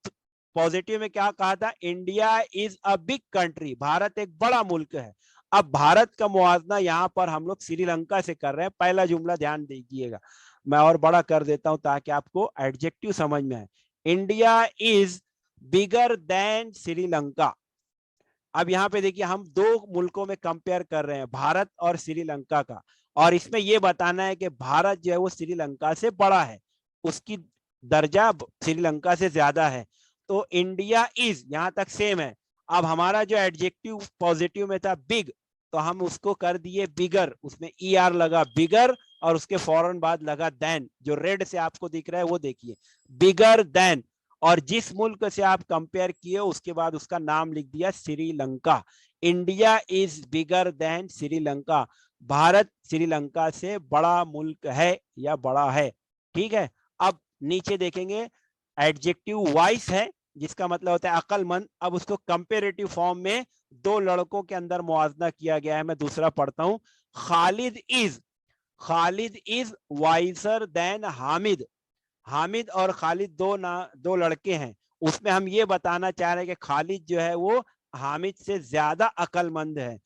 S1: पॉजिटिव में क्या कहा था, India is a big country, Bharat एक बड़ा मुल्क है। अब भारत का मुआवजा यहाँ पर हम लोग श्रीलंका से कर रहे हैं। पहला जुमला ध्यान दीजिएगा, मैं और बड़ा कर देता हूं ताकि आपको एडजेक्टिव समझ में आए। India is bigger than Sri Lanka. अब यहाँ पे देखिए, हम दो मुल्कों में कंपेयर कर रहे हैं, भारत और श्रीलंका का, और इसमें यह बताना है कि भारत जो है वो श्रीलंका से बड़ा है, उसकी दर्जा श्रीलंका से ज्यादा है। तो इंडिया इज यहां तक सेम है। अब हमारा जो एडजेक्टिव पॉजिटिव में था बिग, तो हम उसको कर दिए बिगर, उसमें ई आर लगा बिगर और उसके फौरन बाद लगा देन, जो रेड से आपको दिख रहा है वो देखिए, बिगर देन। और जिस मुल्क से आप कंपेयर किए उसके बाद उसका नाम लिख दिया Sri Lanka. India is bigger than Sri Lanka, Bharat Sri Lanka से बड़ा मुल्क है या बड़ा है। ठीक है, अब नीचे देखेंगे एडजेक्टिव वाइस है जिसका मतलब होता है अकलमंद। अब उसको कंपेरेटिव फॉर्म में दो लड़कों के अंदर मुआवजा किया गया है। मैं दूसरा पढ़ता हूं, Khalid is wiser then Hamid. Hamid और खालिद दो लड़के हैं, उसमें हम ये बताना चाह रहे हैं कि खालिद जो है वो हामिद से ज्यादा अकलमंद है।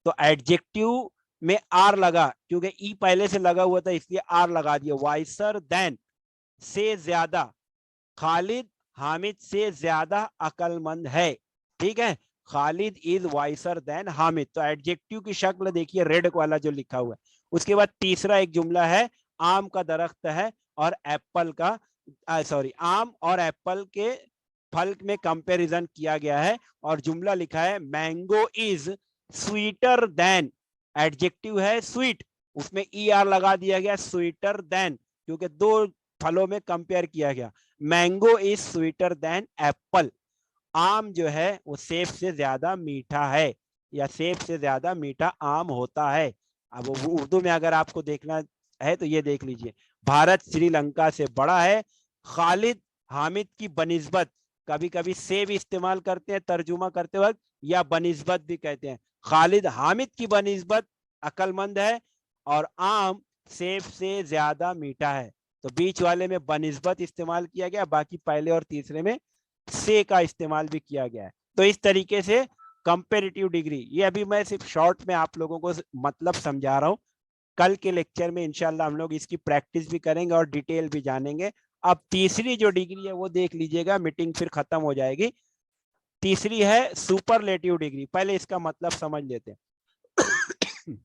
S1: तो एडजेक्टिव में आर लगा, क्योंकि ई पहले से लगा हुआ था इसलिए आर लगा दिया, वाइसर देन से ज्यादा, खालिद हामिद से ज्यादा अकलमंद है। ठीक है, Khalid is wiser then Hamid. तो एडजेक्टिव की शक्ल देखिए रेड वाला जो लिखा हुआ है। उसके बाद तीसरा एक जुमला है, आम का दरख्त है और एप्पल का सॉरी आम और एप्पल के फल में कंपैरिजन किया गया है और जुमला लिखा है mango is sweeter than. Adjective है स्वीट, उसमें ई आर लगा दिया गया स्वीटर देन, क्योंकि दो फलों में कंपेयर किया गया। Mango is sweeter than Apple, आम जो है वो सेब से ज्यादा मीठा है या सेब से ज्यादा मीठा आम होता है। अब उर्दू में अगर आपको देखना है तो ये देख लीजिए, भारत श्रीलंका से बड़ा है। खालिद हामिद की बनिस्बत, कभी कभी से भी इस्तेमाल करते हैं तर्जुमा करते वक्त या बनिस्बत भी कहते हैं। खालिद हामिद की बनिस्बत अकलमंद है और आम सेब से ज्यादा मीठा है। तो बीच वाले में बनिस्बत इस्तेमाल किया गया, बाकी पहले और तीसरे में से का इस्तेमाल भी किया गया है। तो इस तरीके से कंपेरेटिव डिग्री, ये अभी मैं सिर्फ शॉर्ट में आप लोगों को मतलब समझा रहा हूं। कल के लेक्चर में इंशाल्लाह हम लोग इसकी प्रैक्टिस भी करेंगे और डिटेल भी जानेंगे। अब तीसरी जो डिग्री है वो देख लीजिएगा, मीटिंग फिर खत्म हो जाएगी। तीसरी है सुपरलेटिव डिग्री। पहले इसका मतलब समझ लेते हैं।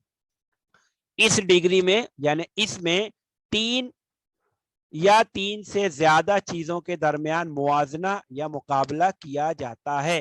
S1: इस डिग्री में यानी इसमें तीन या तीन से ज्यादा चीजों के दरमियान मुआजना या मुकाबला किया जाता है।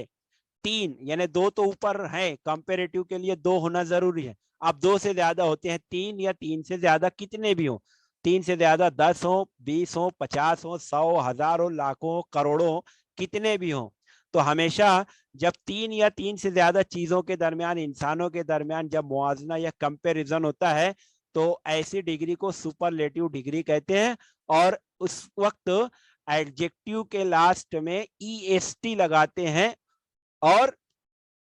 S1: तीन यानी दो तो ऊपर है, कंपेरेटिव के लिए दो होना जरूरी है। अब दो से ज्यादा होते हैं तीन, या तीन से ज्यादा कितने भी हो, तीन से ज्यादा 10 हो, 20 हो, 50 हो, 100, हजारों, लाखों, करोड़ों, कितने भी हो। तो हमेशा जब तीन या तीन से ज्यादा चीजों के दरमियान, इंसानों के दरमियान जब मुआवजा या कंपेरिजन होता है तो ऐसी डिग्री को सुपरलेटिव डिग्री कहते हैं। और उस वक्त एडजेक्टिव के लास्ट में EST लगाते हैं और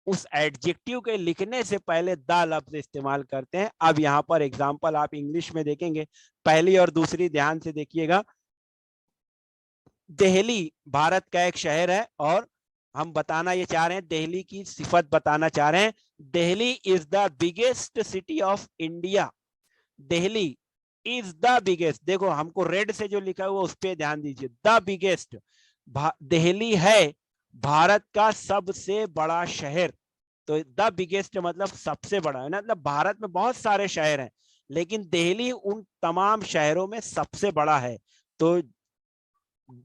S1: उस एडजेक्टिव के लिखने से पहले द लफ्ज इस्तेमाल करते हैं। अब यहां पर एग्जांपल आप इंग्लिश में देखेंगे, पहली और दूसरी ध्यान से देखिएगा। दिल्ली भारत का एक शहर है और हम बताना ये चाह रहे हैं, दिल्ली की सिफत बताना चाह रहे हैं, Delhi is the biggest city of India. Delhi is the biggest, देखो हमको रेड से जो लिखा हुआ उस पर ध्यान दीजिए, द बिगेस्ट, दिल्ली है भारत का सबसे बड़ा शहर। तो द बिगेस्ट मतलब सबसे बड़ा है ना, मतलब भारत में बहुत सारे शहर हैं लेकिन दिल्ली उन तमाम शहरों में सबसे बड़ा है। तो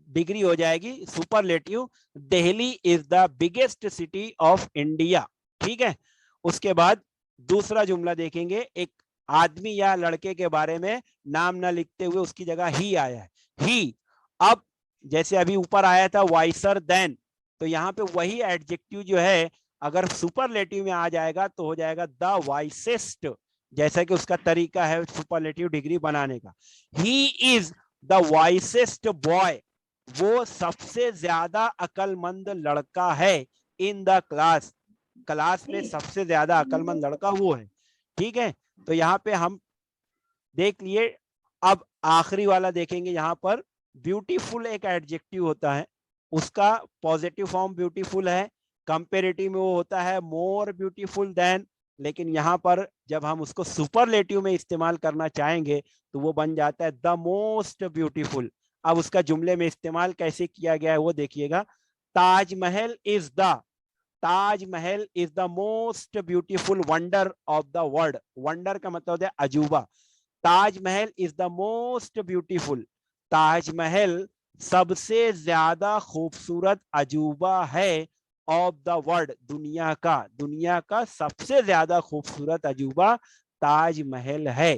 S1: डिग्री हो जाएगी superlative, Delhi is the biggest city of India. ठीक है, उसके बाद दूसरा जुमला देखेंगे, एक आदमी या लड़के के बारे में नाम ना लिखते हुए उसकी जगह ही आया है, ही। अब जैसे अभी ऊपर आया था वाइसर देन, तो यहाँ पे वही एडजेक्टिव जो है अगर सुपरलेटिव में आ जाएगा तो हो जाएगा द वाइसेस्ट, जैसा कि उसका तरीका है सुपरलेटिव डिग्री बनाने का। He is the wisest boy, वो सबसे ज्यादा अकलमंद लड़का है इन द क्लास, क्लास में सबसे ज्यादा अकलमंद लड़का वो है। ठीक है, तो यहाँ पे हम देख लिए। अब आखिरी वाला देखेंगे, यहाँ पर ब्यूटीफुल एक एडजेक्टिव होता है, उसका पॉजिटिव फॉर्म ब्यूटीफुल है, कंपेरेटिव में वो होता है मोर ब्यूटीफुल देन, लेकिन यहाँ पर जब हम उसको सुपरलेटिव में इस्तेमाल करना चाहेंगे तो वो बन जाता है द मोस्ट ब्यूटीफुल। अब उसका जुमले में इस्तेमाल कैसे किया गया है वो देखिएगा, Taj Mahal is the, Taj Mahal is the most beautiful wonder of the world. Wonder का मतलब होता है अजूबा, Taj Mahal is the most beautiful, Taj Mahal सबसे ज्यादा खूबसूरत अजूबा है ऑफ द वर्ल्ड, दुनिया का सबसे ज्यादा खूबसूरत अजूबा ताजमहल है।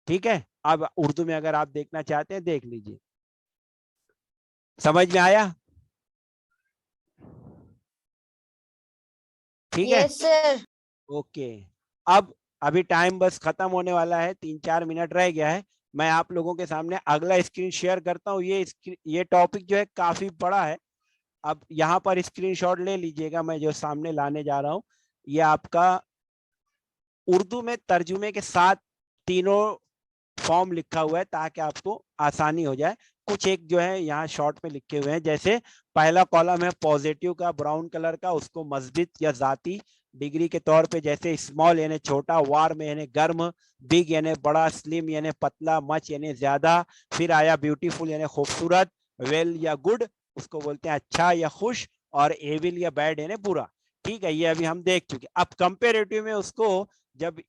S1: ठीक है, अब उर्दू में अगर आप देखना चाहते हैं देख लीजिए। समझ में आया? ठीक है,
S2: यस सर।
S1: ओके। अब अभी टाइम बस खत्म होने वाला है, 3-4 मिनट रह गया है। मैं आप लोगों के सामने अगला स्क्रीन शेयर करता हूँ। ये टॉपिक जो है काफी बड़ा है। अब यहाँ पर स्क्रीनशॉट ले लीजिएगा, मैं जो सामने लाने जा रहा हूँ ये आपका उर्दू में तर्जुमे के साथ तीनों फॉर्म लिखा हुआ है ताकि आपको आसानी हो जाए। कुछ एक जो है यहाँ शॉर्ट में लिखे हुए हैं, जैसे पहला कॉलम है पॉजिटिव का ब्राउन कलर का, उसको मस्जिद या जाती डिग्री के तौर पे, जैसे स्मॉल यानी छोटा, वार्म यानी गर्म, बिग यानी बड़ा, स्लिम यानी पतला, मच यानी ज्यादा। फिर आया ब्यूटीफुल यानी खूबसूरत, वेल या गुड उसको बोलते हैं अच्छा या खुश, और एविल या बैड यानी बुरा। ठीक है, ये अभी हम देख चुके। अब कंपेरेटिव में उसको जब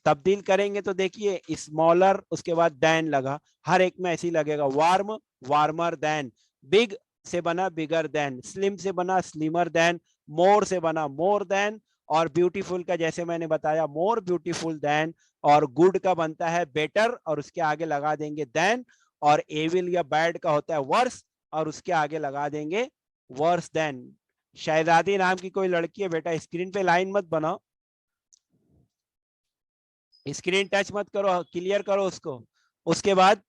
S1: तब्दील करेंगे तो देखिए स्मॉलर उसके बाद दैन लगा, हर एक में ऐसे ही लगेगा। वार्म वार्मर दैन, बिग से बना बिगर दैन, स्लिम से बना स्लिमर दैन, मोर से बना मोर दैन, और ब्यूटीफुल का जैसे मैंने बताया मोर ब्यूटीफुल दैन, और गुड का बनता है बेटर और उसके आगे लगा देंगे दैन, और एविल या बैड का होता है वर्स और उसके आगे लगा देंगे वर्स दैन। शहजादी नाम की कोई लड़की है बेटा, स्क्रीन पे लाइन मत बनाओ, स्क्रीन टच मत करो, क्लियर करो उसको। उसके बाद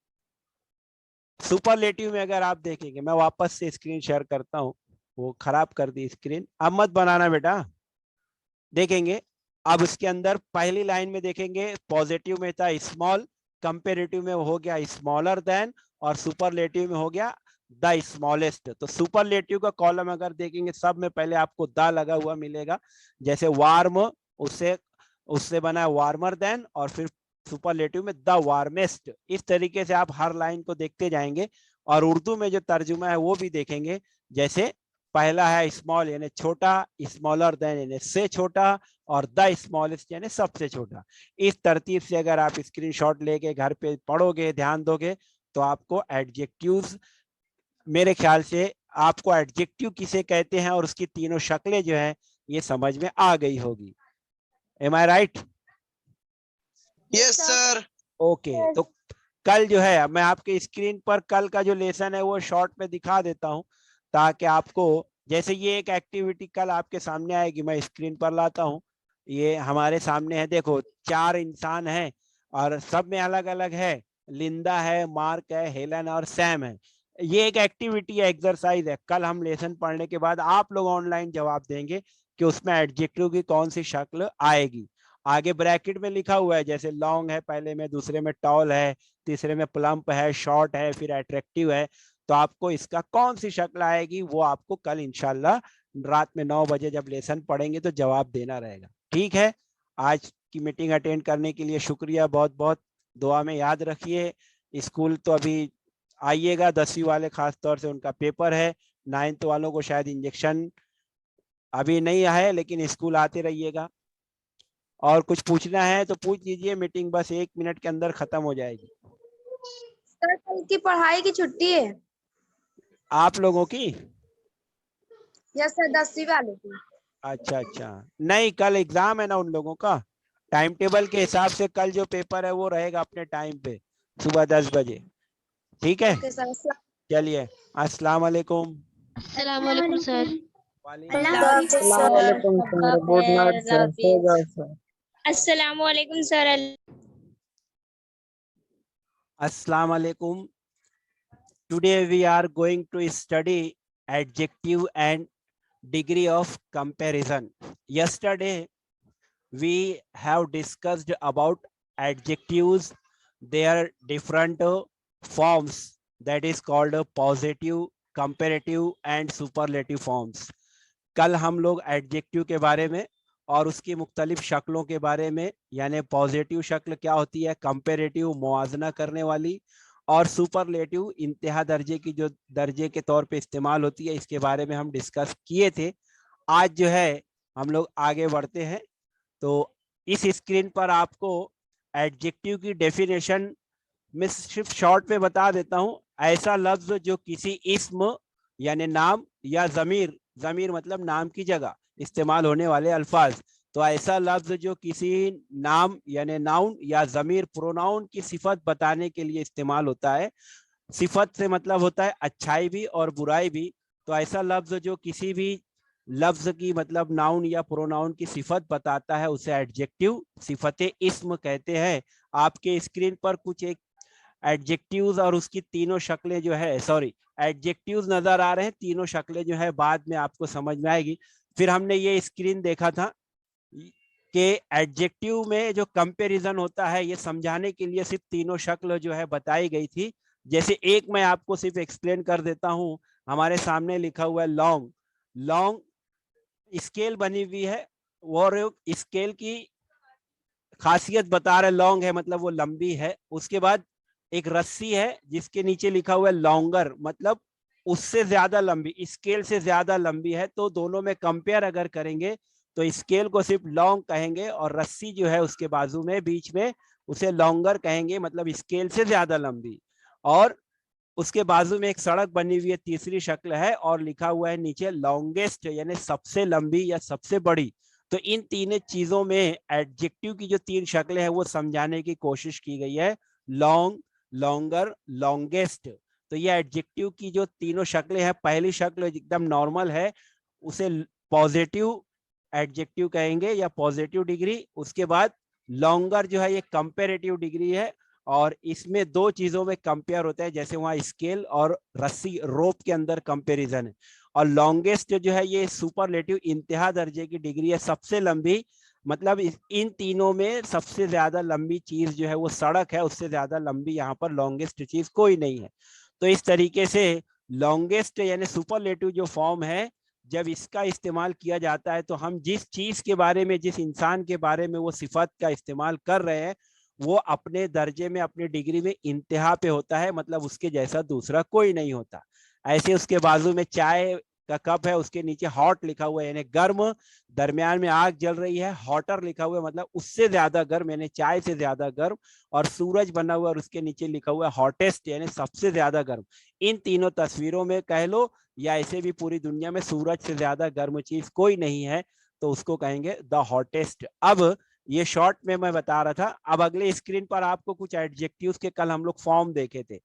S1: सुपरलेटिव में अगर आप देखेंगे, मैं वापस से स्क्रीन शेयर करता हूं, वो खराब कर दी स्क्रीन, अब मत बनाना बेटा। देखेंगे अब उसके अंदर पहली लाइन में देखेंगे पॉजिटिव में था स्मॉल, कंपेरेटिव में हो गया स्मॉलर देन, और सुपरलेटिव में हो गया द स्मॉलेस्ट। तो सुपरलेटिव का कॉलम अगर देखेंगे सब में पहले आपको द लगा हुआ मिलेगा, जैसे वार्म उससे उससे बना है वार्मर देन, और फिर सुपरलेटिव में द वार्मेस्ट। इस तरीके से आप हर लाइन को देखते जाएंगे, और उर्दू में जो तर्जुमा है वो भी देखेंगे। जैसे पहला है स्मॉल यानी छोटा, स्मॉलर देन यानी से छोटा, और द स्मॉलेस्ट यानी सबसे छोटा। इस तरतीब से अगर आप स्क्रीनशॉट लेके घर पे पढ़ोगे, ध्यान दोगे, तो आपको एडजेक्टिव्स, मेरे ख्याल से आपको एडजेक्टिव किसे कहते हैं और उसकी तीनों शक्लें जो है ये समझ में आ गई होगी। एम आई राइट?
S3: Yes sir.
S1: ओके, तो कल जो है मैं आपके स्क्रीन पर कल का जो लेसन है वो शॉर्ट में दिखा देता हूं, ताकि आपको, जैसे ये एक एक्टिविटी कल आपके सामने आएगी, मैं स्क्रीन पर लाता हूं। ये हमारे सामने है, देखो 4 इंसान हैं और सब में अलग अलग है, लिंदा है, मार्क है, हेलन और सैम है। ये एक एक्टिविटी है, एक्सरसाइज है। कल हम लेसन पढ़ने के बाद आप लोग ऑनलाइन जवाब देंगे कि उसमें एडजेक्टिव की कौन सी शक्ल आएगी। आगे ब्रैकेट में लिखा हुआ है, जैसे लॉन्ग है पहले में, दूसरे में टॉल है, तीसरे में प्लम्प है, शॉर्ट है, फिर अट्रैक्टिव है। तो आपको इसका कौन सी शक्ल आएगी वो आपको कल इंशाल्लाह रात में 9 बजे जब लेसन पढ़ेंगे तो जवाब देना रहेगा। ठीक है, आज की मीटिंग अटेंड करने के लिए शुक्रिया बहुत बहुत। दुआ में याद रखिए। स्कूल तो अभी आइएगा, 10वीं वाले खास तौर से उनका पेपर है, 9th वालों को शायद इंजेक्शन अभी नहीं है, लेकिन स्कूल आते रहिएगा। और कुछ पूछना है तो पूछ लीजिए, मीटिंग बस 1 मिनट के अंदर खत्म हो जाएगी।
S2: सर कल की पढ़ाई की छुट्टी है।
S1: आप लोगों की?
S2: यस सर, 10वीं वाले की।
S1: अच्छा अच्छा, नहीं कल एग्जाम है ना उन लोगों का। टाइम टेबल के हिसाब से कल जो पेपर है वो रहेगा अपने टाइम पे, सुबह 10 बजे। ठीक है,
S2: ओके सर।
S1: चलिए, अस्सलाम वालेकुम।
S4: अस्सलाम वालेकुम सर।
S2: अस्सलाम
S3: वालेकुम सर, गुड नाइट सर, सो जाओ सर।
S2: वालेकुम सर।
S1: अस्सलाम वालेकुम। Today we are going to study adjective and degree of comparison. Yesterday we have discussed about adjectives, their different forms, that is called positive, comparative and superlative forms. कल हम लोग adjective के बारे में और उसकी मुख्तलिफ शक्लों के बारे में, यानी पॉजिटिव शक्ल क्या होती है, कंपेरेटिव मुआवजना करने वाली, और सुपरलेटिव इंतहा दर्जे की जो दर्जे के तौर पे इस्तेमाल होती है, इसके बारे में हम डिस्कस किए थे। आज जो है हम लोग आगे बढ़ते हैं। तो इस स्क्रीन पर आपको एडजेक्टिव की डेफिनेशन में सिर्फ शॉर्ट में बता देता हूं। ऐसा लफ्ज जो किसी इस्म यानी नाम या जमीर, जमीर मतलब नाम की जगह इस्तेमाल होने वाले अल्फाज, तो ऐसा लफ्ज जो किसी नाम यानी नाउन या जमीर प्रोनाउन की सिफत बताने के लिए इस्तेमाल होता है। सिफत से मतलब होता है अच्छाई भी और बुराई भी। तो ऐसा लफ्ज जो किसी भी लफ्ज की मतलब नाउन या प्रोनाउन की सिफत बताता है उसे एडजेक्टिव सिफत इस्म कहते हैं। आपके स्क्रीन पर कुछ एक एडजेक्टिव्स और उसकी तीनों शक्लें जो है, सॉरी एडजेक्टिव्स नजर आ रहे हैं, तीनों शक्लें जो है बाद में आपको समझ में आएगी। फिर हमने ये स्क्रीन देखा था कि एडजेक्टिव में जो कंपैरिजन होता है ये समझाने के लिए सिर्फ तीनों शक्ल जो है बताई गई थी। जैसे एक मैं आपको सिर्फ एक्सप्लेन कर देता हूं। हमारे सामने लिखा हुआ है लॉन्ग, लॉन्ग स्केल बनी हुई है और स्केल की खासियत बता रहे, लॉन्ग है मतलब वो लंबी है। उसके बाद एक रस्सी है जिसके नीचे लिखा हुआ है लॉन्गर, मतलब उससे ज्यादा लंबी, स्केल से ज्यादा लंबी है। तो दोनों में कंपेयर अगर करेंगे तो स्केल को सिर्फ लॉन्ग कहेंगे और रस्सी जो है उसके बाजू में बीच में उसे लॉन्गर कहेंगे, मतलब स्केल से ज्यादा लंबी। और उसके बाजू में एक सड़क बनी हुई है, तीसरी शक्ल है, और लिखा हुआ है नीचे लॉन्गेस्ट यानी सबसे लंबी या सबसे बड़ी। तो इन तीन चीजों में एडजेक्टिव की जो तीन शक्लें हैं वो समझाने की कोशिश की गई है, लॉन्ग, लॉन्गर, लॉन्गेस्ट। तो ये एडजेक्टिव की जो तीनों शक्लें हैं, पहली शक्ल एकदम नॉर्मल है उसे पॉजिटिव एडजेक्टिव कहेंगे या पॉजिटिव डिग्री। उसके बाद लॉन्गर जो है ये कंपेरेटिव डिग्री है और इसमें दो चीजों में कंपेयर होता है, जैसे वहां स्केल और रस्सी रोप के अंदर कंपैरिजन है। और लॉन्गेस्ट जो है ये सुपरलेटिव इंतहा दर्जे की डिग्री है, सबसे लंबी, मतलब इन तीनों में सबसे ज्यादा लंबी चीज जो है वो सड़क है, उससे ज्यादा लंबी यहाँ पर लॉन्गेस्ट चीज कोई नहीं है। तो इस तरीके से लॉन्गेस्ट यानी सुपरलेटिव जो फॉर्म है, जब इसका इस्तेमाल किया जाता है तो हम जिस चीज के बारे में, जिस इंसान के बारे में वो सिफत का इस्तेमाल कर रहे हैं वो अपने दर्जे में, अपनी डिग्री में इंतहा पे होता है, मतलब उसके जैसा दूसरा कोई नहीं होता। ऐसे उसके बाजू में चाय का कप है, उसके नीचे हॉट लिखा हुआ है यानी गर्म, दरमियान में आग जल रही है, हॉटर लिखा हुआ है मतलब उससे ज्यादा गर्म यानी चाय से ज्यादा गर्म, और सूरज बना हुआ और उसके नीचे लिखा हुआ है हॉटेस्ट यानी सबसे ज्यादा गर्म। इन तीनों तस्वीरों में कह लो या ऐसे भी पूरी दुनिया में सूरज से ज्यादा गर्म चीज कोई नहीं है, तो उसको कहेंगे द हॉटेस्ट। अब ये शॉर्ट में मैं बता रहा था। अब अगले स्क्रीन पर आपको कुछ एडजेक्टिव्स के कल हम लोग फॉर्म देखे थे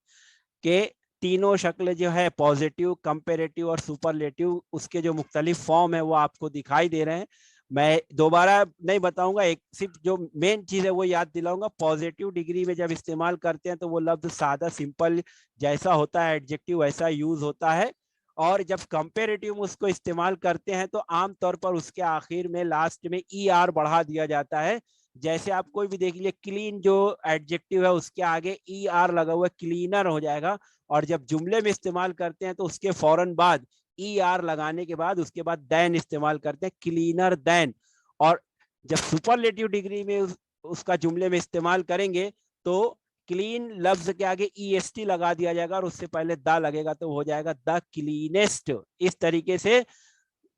S1: कि तीनों शक्ल जो है पॉजिटिव, कंपेरेटिव और सुपरलेटिव, उसके जो मुख्तलिफ फॉर्म है वो आपको दिखाई दे रहे हैं। मैं दोबारा नहीं बताऊंगा, एक सिर्फ जो मेन चीज है वो याद दिलाऊंगा। पॉजिटिव डिग्री में जब इस्तेमाल करते हैं तो वो लफ्ज सादा सिंपल जैसा होता है एडजेक्टिव वैसा यूज होता है, और जब कंपेरेटिव में उसको इस्तेमाल करते हैं तो आमतौर पर उसके आखिर में लास्ट में ई आर बढ़ा दिया जाता है। जैसे आप कोई भी देख लीजिए, क्लीन जो एडजेक्टिव है उसके आगे ई आर लगा हुआ क्लीनर हो जाएगा, और जब जुमले में इस्तेमाल करते हैं तो उसके फौरन बाद ई आर लगाने के बाद उसके बाद दैन इस्तेमाल करते हैं, क्लीनर दैन। और जब सुपरलेटिव डिग्री में उसका जुमले में इस्तेमाल करेंगे तो क्लीन लफ्ज के आगे ईएसटी लगा दिया जाएगा और उससे पहले द लगेगा तो हो जाएगा द क्लीनेस्ट। इस तरीके से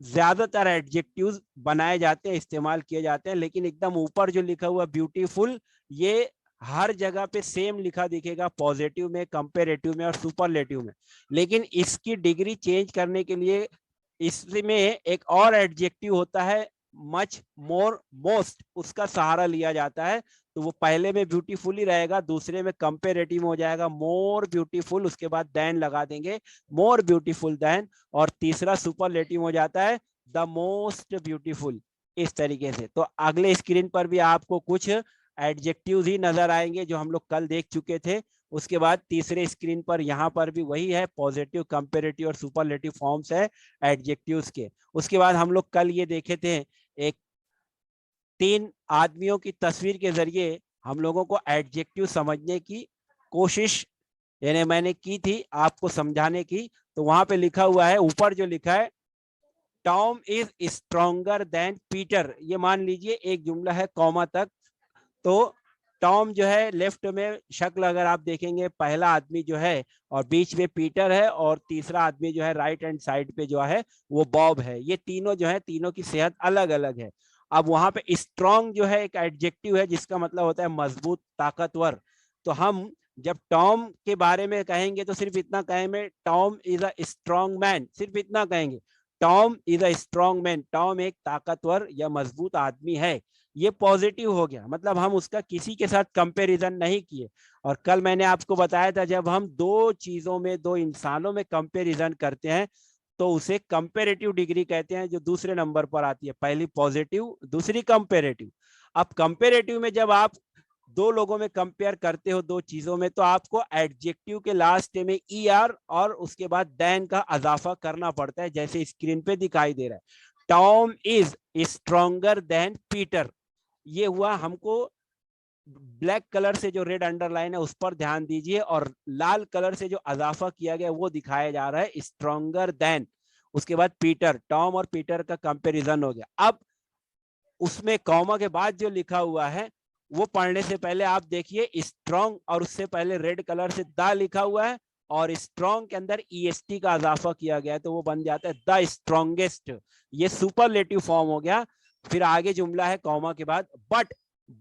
S1: ज्यादातर एडजेक्टिव्स बनाए जाते हैं, इस्तेमाल किए जाते हैं। लेकिन एकदम ऊपर जो लिखा हुआ ब्यूटीफुल, ये हर जगह पे सेम लिखा दिखेगा, पॉजिटिव में, कंपेरेटिव में और सुपरलेटिव में। लेकिन इसकी डिग्री चेंज करने के लिए इसमें एक और एडजेक्टिव होता है, मच, मोर, मोस्ट, उसका सहारा लिया जाता है। तो वो पहले में ब्यूटीफुल ही रहेगा, दूसरे में कंपेरेटिव हो जाएगा मोर ब्यूटीफुल, उसके बाद देन लगा देंगे मोर ब्यूटीफुल देन, और तीसरा सुपरलेटिव हो जाता है द मोस्ट ब्यूटीफुल। इस तरीके से तो अगले स्क्रीन पर भी आपको कुछ एडजेक्टिव्स ही नजर आएंगे जो हम लोग कल देख चुके थे। उसके बाद तीसरे स्क्रीन पर यहाँ पर भी वही है, पॉजिटिव, कंपेरेटिव और सुपरलेटिव फॉर्म्स है एडजेक्टिव्स के। उसके बाद हम लोग कल ये देखे थे, एक 3 आदमियों की तस्वीर के जरिए हम लोगों को एडजेक्टिव समझने की कोशिश यानी मैंने की थी आपको समझाने की। तो वहां पे लिखा हुआ है, ऊपर जो लिखा है Tom is stronger than Peter, ये मान लीजिए एक जुमला है कॉमा तक। तो टॉम जो है लेफ्ट में शक्ल अगर आप देखेंगे पहला आदमी जो है, और बीच में पीटर है, और तीसरा आदमी जो है राइट हैंड साइड पे जो है वो बॉब है। ये तीनों जो है, तीनों की सेहत अलग अलग है। अब वहां पे स्ट्रॉन्ग जो है एक एडजेक्टिव है जिसका मतलब होता है मजबूत, ताकतवर। तो हम जब टॉम के बारे में कहेंगे तो सिर्फ इतना कहेंगे, Tom is a strong man, सिर्फ इतना कहेंगे, Tom is a strong man, Tom एक ताकतवर या मजबूत आदमी है। ये पॉजिटिव हो गया, मतलब हम उसका किसी के साथ कंपैरिजन नहीं किए। और कल मैंने आपको बताया था जब हम दो चीजों में, दो इंसानों में कंपैरिजन करते हैं तो उसे कंपैरेटिव डिग्री कहते हैं, जो दूसरे नंबर पर आती है, पहली पॉजिटिव, दूसरी कंपैरेटिव। अब कंपैरेटिव में जब आप दो लोगों में कंपेयर करते हो, दो चीजों में, तो आपको एडजेक्टिव के लास्ट में ER और उसके बाद देन का अजाफा करना पड़ता है, जैसे स्क्रीन पे दिखाई दे रहा है, Tom is stronger than Peter. ये हुआ, हमको ब्लैक कलर से जो रेड अंडरलाइन है उस पर ध्यान दीजिए, और लाल कलर से जो अजाफा किया गया वो दिखाया जा रहा है स्ट्रॉन्गर देन, उसके बाद पीटर, टॉम और पीटर का कंपैरिजन हो गया। अब उसमें कॉमा के बाद जो लिखा हुआ है वो पढ़ने से पहले आप देखिए, स्ट्रॉन्ग और उससे पहले रेड कलर से द लिखा हुआ है, और स्ट्रॉन्ग के अंदर EST का इजाफा किया गया है, तो वो बन जाता है द स्ट्रॉन्गेस्ट। ये सुपरलेटिव फॉर्म हो गया। फिर आगे जुमला है कॉमा के बाद, but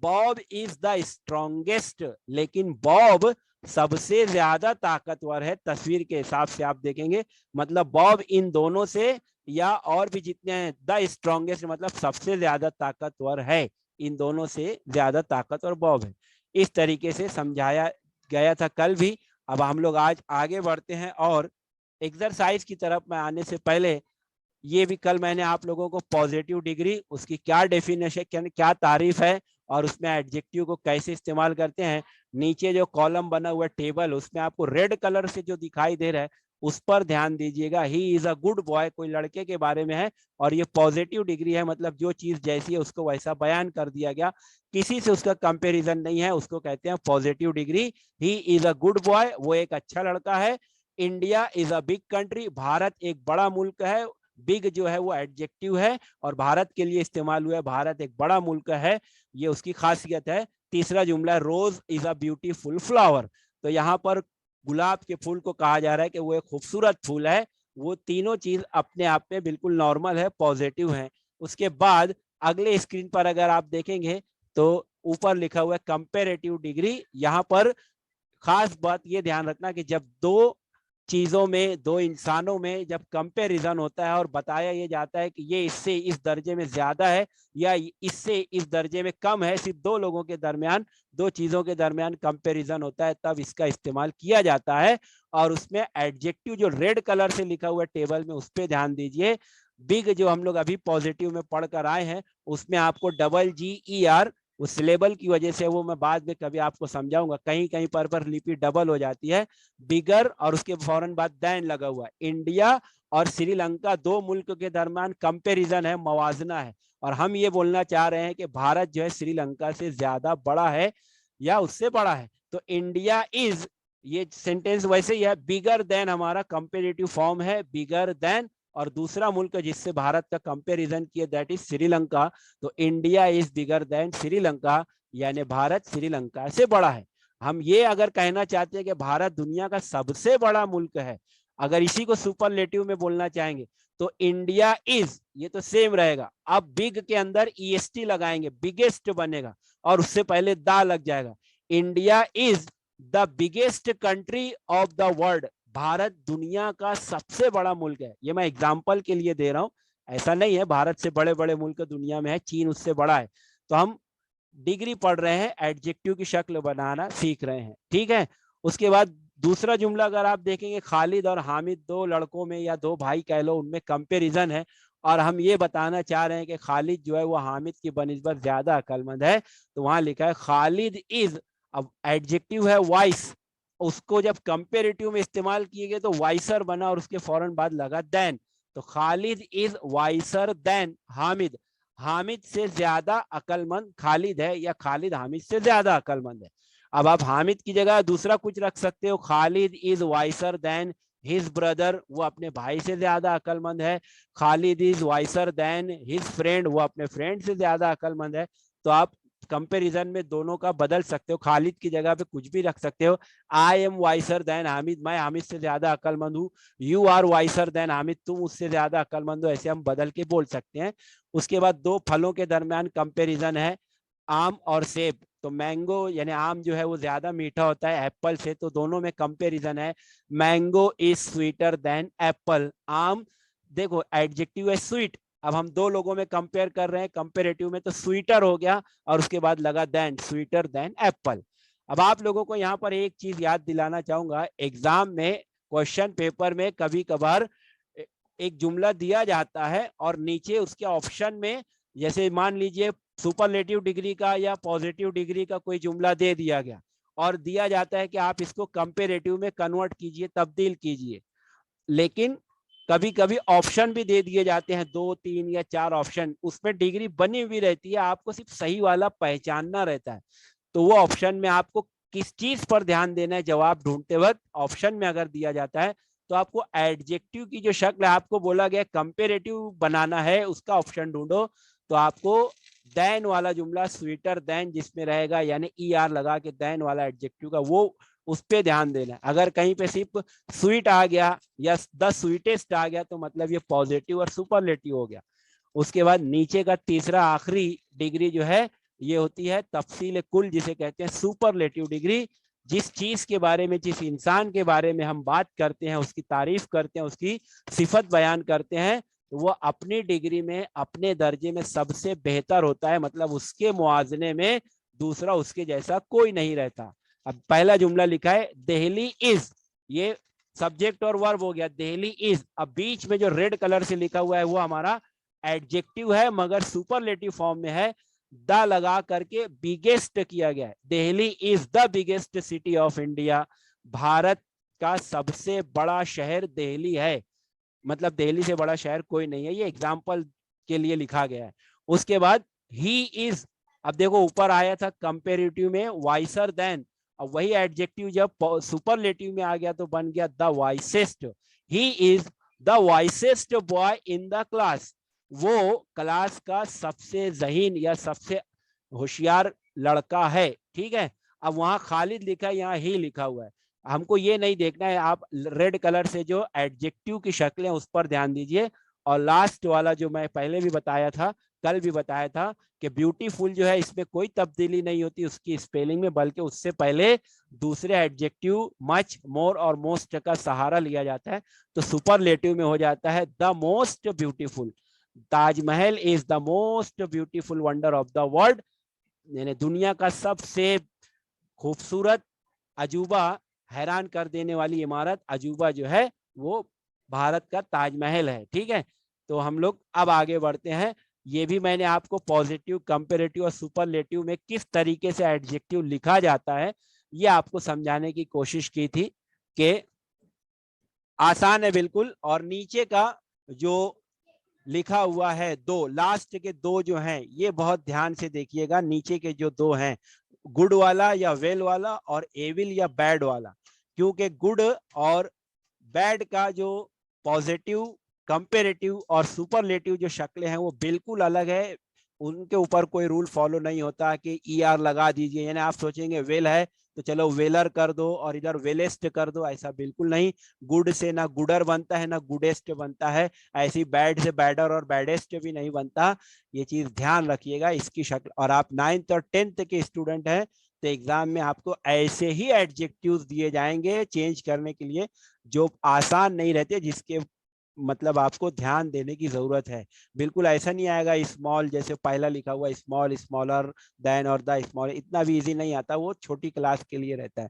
S1: Bob is the strongest, लेकिन बॉब सबसे ज्यादा ताकतवर है। तस्वीर के हिसाब से आप देखेंगे, मतलब बॉब इन दोनों से या और भी जितने हैं, द स्ट्रॉन्गेस्ट मतलब सबसे ज्यादा ताकतवर है, इन दोनों से ज्यादा ताकतवर बॉब है। इस तरीके से समझाया गया था कल भी। अब हम लोग आज आगे बढ़ते हैं, और एक्सरसाइज की तरफ में आने से पहले ये भी कल मैंने आप लोगों को पॉजिटिव डिग्री, उसकी क्या डेफिनेशन, क्या तारीफ है, और उसमें एडजेक्टिव को कैसे इस्तेमाल करते हैं, नीचे जो कॉलम बना हुआ टेबल उसमें आपको रेड कलर से जो दिखाई दे रहा है उस पर ध्यान दीजिएगा। He is a good boy, कोई लड़के के बारे में है, और ये पॉजिटिव डिग्री है, मतलब जो चीज जैसी है उसको वैसा बयान कर दिया गया, किसी से उसका कंपैरिजन नहीं है, उसको कहते हैं positive degree. He is a good boy, वो एक अच्छा लड़का है। India is a big country, Bharat एक बड़ा मुल्क है। बिग जो है वो एडजेक्टिव है और भारत के लिए इस्तेमाल हुआ है, भारत एक बड़ा मुल्क है, ये उसकी खासियत है। तीसरा जुमला, रोज इज अ ब्यूटीफुल फ्लावर, तो यहाँ पर गुलाब के फूल को कहा जा रहा है कि वो एक खूबसूरत फूल है। वो तीनों चीज अपने आप में बिल्कुल नॉर्मल है, पॉजिटिव है। उसके बाद अगले स्क्रीन पर अगर आप देखेंगे तो ऊपर लिखा हुआ है कंपेरेटिव डिग्री। यहाँ पर खास बात ये ध्यान रखना कि जब दो चीजों में, दो इंसानों में जब कंपैरिजन होता है और बताया ये जाता है कि ये इससे इस दर्जे में ज्यादा है या इससे इस दर्जे में कम है, सिर्फ दो लोगों के दरमियान, दो चीजों के दरमियान कंपैरिजन होता है, तब इसका इस्तेमाल किया जाता है। और उसमें एडजेक्टिव जो रेड कलर से लिखा हुआ टेबल में उस पर ध्यान दीजिए। बिग जो हम लोग अभी पॉजिटिव में पढ़कर आए हैं उसमें आपको GER, उस सिलेबल की वजह से, वो मैं बाद में कभी आपको समझाऊंगा, कहीं कहीं पर लिपि डबल हो जाती है, बिगर और उसके फौरन बाद दैन लगा हुआ है। इंडिया और श्रीलंका दो मुल्क के दरमियान कंपैरिजन है, मवाजना है, और हम ये बोलना चाह रहे हैं कि भारत जो है श्रीलंका से ज्यादा बड़ा है या उससे बड़ा है। तो इंडिया इज, ये सेंटेंस वैसे ही है, बिगर देन हमारा कंपेरेटिव फॉर्म है, बिगर देन, और दूसरा मुल्क जिससे भारत का कंपैरिजन किया दैट इज श्रीलंका। तो India is bigger than Sri Lanka, यानी भारत श्रीलंका से बड़ा है। हम ये अगर कहना चाहते हैं कि भारत दुनिया का सबसे बड़ा मुल्क है, अगर इसी को सुपरलेटिव में बोलना चाहेंगे तो इंडिया इज, ये तो सेम रहेगा। अब बिग के अंदर EST लगाएंगे, बिगेस्ट बनेगा, और उससे पहले दा लग जाएगा। India is the biggest country of the world, Bharat दुनिया का सबसे बड़ा मुल्क है। ये मैं एग्जाम्पल के लिए दे रहा हूं, ऐसा नहीं है, भारत से बड़े बड़े मुल्क दुनिया में है, चीन उससे बड़ा है। तो हम डिग्री पढ़ रहे हैं, एडजेक्टिव की शक्ल बनाना सीख रहे हैं, ठीक है। उसके बाद दूसरा जुमला अगर आप देखेंगे, खालिद और हामिद दो लड़कों में या दो भाई कह लो, उनमें कंपैरिजन है, और हम ये बताना चाह रहे हैं कि खालिद जो है वो हामिद की बनिस्बत ज्यादा अक्लमंद है। तो वहां लिखा है खालिद इज, अब एडजेक्टिव है वाइस, उसको जब कंपेरेटिव में इस्तेमाल किए गए तो वाइसर बना और उसके फौरन बाद लगा देन। तो Khalid is wiser then Hamid, Hamid से ज्यादा अकलमंद खालिद है, या खालिद हामिद से ज्यादा अकलमंद है। अब आप हामिद की जगह दूसरा कुछ रख सकते हो, Khalid is wiser than his brother, वो अपने भाई से ज्यादा अकलमंद है। Khalid is wiser than his friend, वो अपने फ्रेंड से ज्यादा अकलमंद है। तो आप कंपैरिजन में दोनों का बदल सकते हो, खालिद की जगह पे कुछ भी रख सकते हो। आई एम वाइसर देन हामिद, मैं हामिद से ज्यादा अकलमंद हूँ। यू आर वाइसर देन हामिद, तुम उससे ज्यादा अकलमंद हो, ऐसे हम बदल के बोल सकते हैं। उसके बाद दो फलों के दरमियान कंपैरिजन है, आम और सेब। तो मैंगो यानी आम जो है वो ज्यादा मीठा होता है एप्पल से, तो दोनों में कंपैरिजन है। Mango is sweeter than Apple. आम देखो एडजेक्टिव है स्वीट, अब हम दो लोगों में कंपेयर कर रहे हैं, कंपेरेटिव में तो स्वीटर हो गया और उसके बाद लगा देन, स्वीटर देन एप्पल। अब आप लोगों को यहाँ पर एक चीज याद दिलाना चाहूंगा, एग्जाम में क्वेश्चन पेपर में कभी कभार एक जुमला दिया जाता है और नीचे उसके ऑप्शन में, जैसे मान लीजिए सुपरलेटिव डिग्री का या पॉजिटिव डिग्री का कोई जुमला दे दिया गया और दिया जाता है कि आप इसको कंपेरेटिव में कन्वर्ट कीजिए, तब्दील कीजिए। लेकिन कभी कभी ऑप्शन भी दे दिए जाते हैं, 2 3 या 4 ऑप्शन, उसमें डिग्री बनी हुई रहती है, आपको सिर्फ सही वाला पहचानना रहता है। तो वो ऑप्शन में आपको किस चीज पर ध्यान देना है जवाब ढूंढते वक्त, ऑप्शन में अगर दिया जाता है तो आपको एडजेक्टिव की जो शक्ल है, आपको बोला गया कंपेरेटिव बनाना है, उसका ऑप्शन ढूंढो, तो आपको देन वाला जुमला स्वीटर देन जिसमें रहेगा, यानी ER लगा के देन वाला एडजेक्टिव का, वो उस पर ध्यान देना है। अगर कहीं पे सिर्फ स्वीट आ गया या द स्वीटेस्ट आ गया तो मतलब ये पॉजिटिव और सुपरलेटिव हो गया। उसके बाद नीचे का तीसरा आखिरी डिग्री जो है ये होती है तफसील कुल, जिसे कहते हैं सुपरलेटिव डिग्री। जिस चीज के बारे में, जिस इंसान के बारे में हम बात करते हैं, उसकी तारीफ करते हैं, उसकी सिफत बयान करते हैं, तो वो अपनी डिग्री में, अपने दर्जे में सबसे बेहतर होता है, मतलब उसके मुआवजे में दूसरा उसके जैसा कोई नहीं रहता। अब पहला जुमला लिखा है दिल्ली इज, ये सब्जेक्ट और वर्ब हो गया, दिल्ली इज। अब बीच में जो रेड कलर से लिखा हुआ है वो हमारा एडजेक्टिव है, मगर सुपरलेटिव फॉर्म में है, द लगा करके बिगेस्ट किया गया है। Delhi is the biggest city of India, Bharat का सबसे बड़ा शहर दिल्ली है, मतलब दिल्ली से बड़ा शहर कोई नहीं है, ये एग्जाम्पल के लिए लिखा गया है। उसके बाद ही इज, अब देखो ऊपर आया था कंपेरेटिव में वाइसर देन, अब वही एडजेक्टिव जब सुपरलेटिव में आ गया तो बन गया the wisest. He is the wisest boy in the class, वो क्लास का सबसे जहीन या सबसे होशियार लड़का है, ठीक है। अब वहां खालिद लिखा है, यहाँ ही लिखा हुआ है, हमको ये नहीं देखना है, आप रेड कलर से जो एडजेक्टिव की शक्लें उस पर ध्यान दीजिए। और लास्ट वाला जो मैं पहले भी बताया था, कल भी बताया था कि ब्यूटीफुल जो है इसमें कोई तब्दीली नहीं होती उसकी स्पेलिंग में, बल्कि उससे पहले दूसरे एडजेक्टिव मच, मोर और मोस्ट का सहारा लिया जाता है, तो सुपरलेटिव में हो जाता है the most beautiful. Taj Mahal is the most beautiful wonder of the world, यानी दुनिया का सबसे खूबसूरत अजूबा, हैरान कर देने वाली इमारत, अजूबा जो है वो भारत का ताजमहल है, ठीक है। तो हम लोग अब आगे बढ़ते हैं। ये भी मैंने आपको पॉजिटिव, कंपेरेटिव और सुपरलेटिव में किस तरीके से एडजेक्टिव लिखा जाता है ये आपको समझाने की कोशिश की थी कि आसान है बिल्कुल। और नीचे का जो लिखा हुआ है दो, लास्ट के दो जो हैं ये बहुत ध्यान से देखिएगा, नीचे के जो दो हैं, गुड वाला या वेल वाला और एविल या बैड वाला, क्योंकि गुड और बैड का जो पॉजिटिव, कंपेरेटिव और सुपरलेटिव जो शक्लें हैं वो बिल्कुल अलग है, उनके ऊपर कोई रूल फॉलो नहीं होता कि ER लगा दीजिए, यानी आप सोचेंगे वेल है तो चलो वेलर कर दो और इधर वेलेस्ट कर दो, ऐसा बिल्कुल नहीं। गुड से ना गुडर बनता है ना गुडेस्ट बनता है, ऐसी बैड से बैडर और बैडेस्ट भी नहीं बनता, ये चीज ध्यान रखिएगा इसकी शक्ल। और आप 9th और 10th के स्टूडेंट हैं तो एग्जाम में आपको ऐसे ही एडजेक्टिव्स दिए जाएंगे चेंज करने के लिए, जो आसान नहीं रहते, जिसके मतलब आपको ध्यान देने की जरूरत है। बिल्कुल ऐसा नहीं आएगा स्मॉल, जैसे पहला लिखा हुआ स्मॉल, स्मॉलर देन और द स्मॉल, इतना भी इजी नहीं आता, वो छोटी क्लास के लिए रहता है।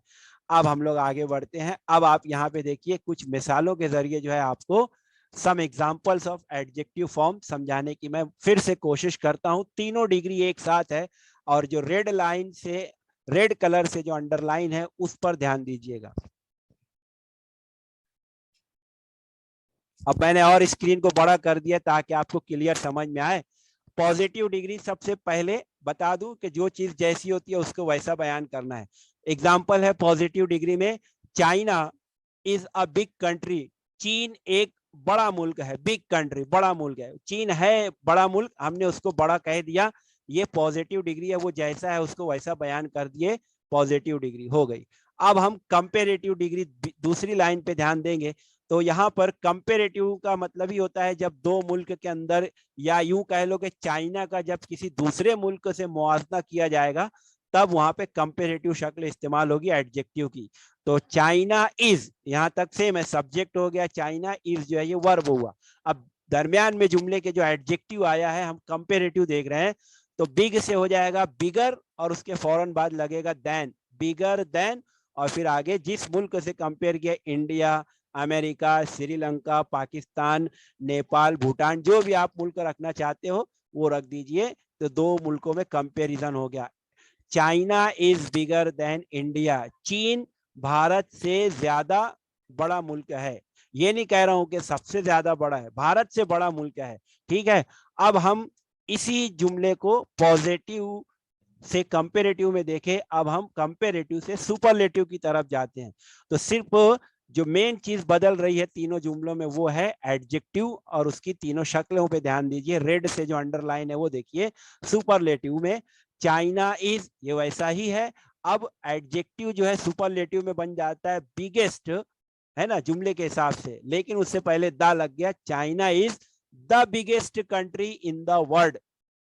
S1: अब हम लोग आगे बढ़ते हैं। अब आप यहाँ पे देखिए कुछ मिसालों के जरिए जो है आपको some examples of adjective form समझाने की मैं फिर से कोशिश करता हूँ। तीनों डिग्री एक साथ है और जो रेड लाइन से, रेड कलर से जो अंडरलाइन है उस पर ध्यान दीजिएगा। अब मैंने और स्क्रीन को बड़ा कर दिया ताकि आपको क्लियर समझ में आए। पॉजिटिव डिग्री सबसे पहले बता दूं कि जो चीज जैसी होती है उसको वैसा बयान करना है। एग्जाम्पल है पॉजिटिव डिग्री में, China is a big country, चीन एक बड़ा मुल्क है, बिग कंट्री बड़ा मुल्क है, चीन है बड़ा मुल्क, हमने उसको बड़ा कह दिया, ये पॉजिटिव डिग्री है, वो जैसा है उसको वैसा बयान कर दिए, पॉजिटिव डिग्री हो गई। अब हम कंपेरेटिव डिग्री दूसरी लाइन पे ध्यान देंगे, तो यहाँ पर कंपेरेटिव का मतलब ही होता है जब दो मुल्क के अंदर, या यूं कह लो कि चाइना का जब किसी दूसरे मुल्क से मुआवजा किया जाएगा तब वहां पे कंपेरेटिव शक्ल इस्तेमाल होगी एडजेक्टिव की। तो चाइना इज, यहां तक सेम है, सब्जेक्ट हो गया, चाइना इज जो है ये वर्ब हुआ। अब दरमियान में जुमले के जो एडजेक्टिव आया है, हम कंपेरेटिव देख रहे हैं, तो बिग से हो जाएगा बिगर, और उसके फौरन बाद लगेगा देन, बिगर देन, और फिर आगे जिस मुल्क से कंपेयर किया, इंडिया, अमेरिका, श्रीलंका, पाकिस्तान, नेपाल, भूटान, जो भी आप मुल्क रखना चाहते हो वो रख दीजिए। तो दो मुल्कों में कंपैरिजन हो गया। China is bigger then India, चीन भारत से ज्यादा बड़ा मुल्क है। ये नहीं कह रहा हूं कि सबसे ज्यादा बड़ा है, भारत से बड़ा मुल्क है। ठीक है, अब हम इसी जुमले को पॉजिटिव से कंपेरेटिव में देखें। अब हम कंपेरेटिव से सुपरलेटिव की तरफ जाते हैं। तो सिर्फ जो मेन चीज बदल रही है तीनों जुमलों में वो है एडजेक्टिव, और उसकी तीनों शक्लों पे ध्यान दीजिए। रेड से जो अंडरलाइन है वो देखिए। सुपरलेटिव में चाइना इज, ये वैसा ही है। अब एडजेक्टिव जो है सुपरलेटिव में बन जाता है बिगेस्ट, है ना, जुमले के हिसाब से, लेकिन उससे पहले द लग गया। China is the biggest country in the world,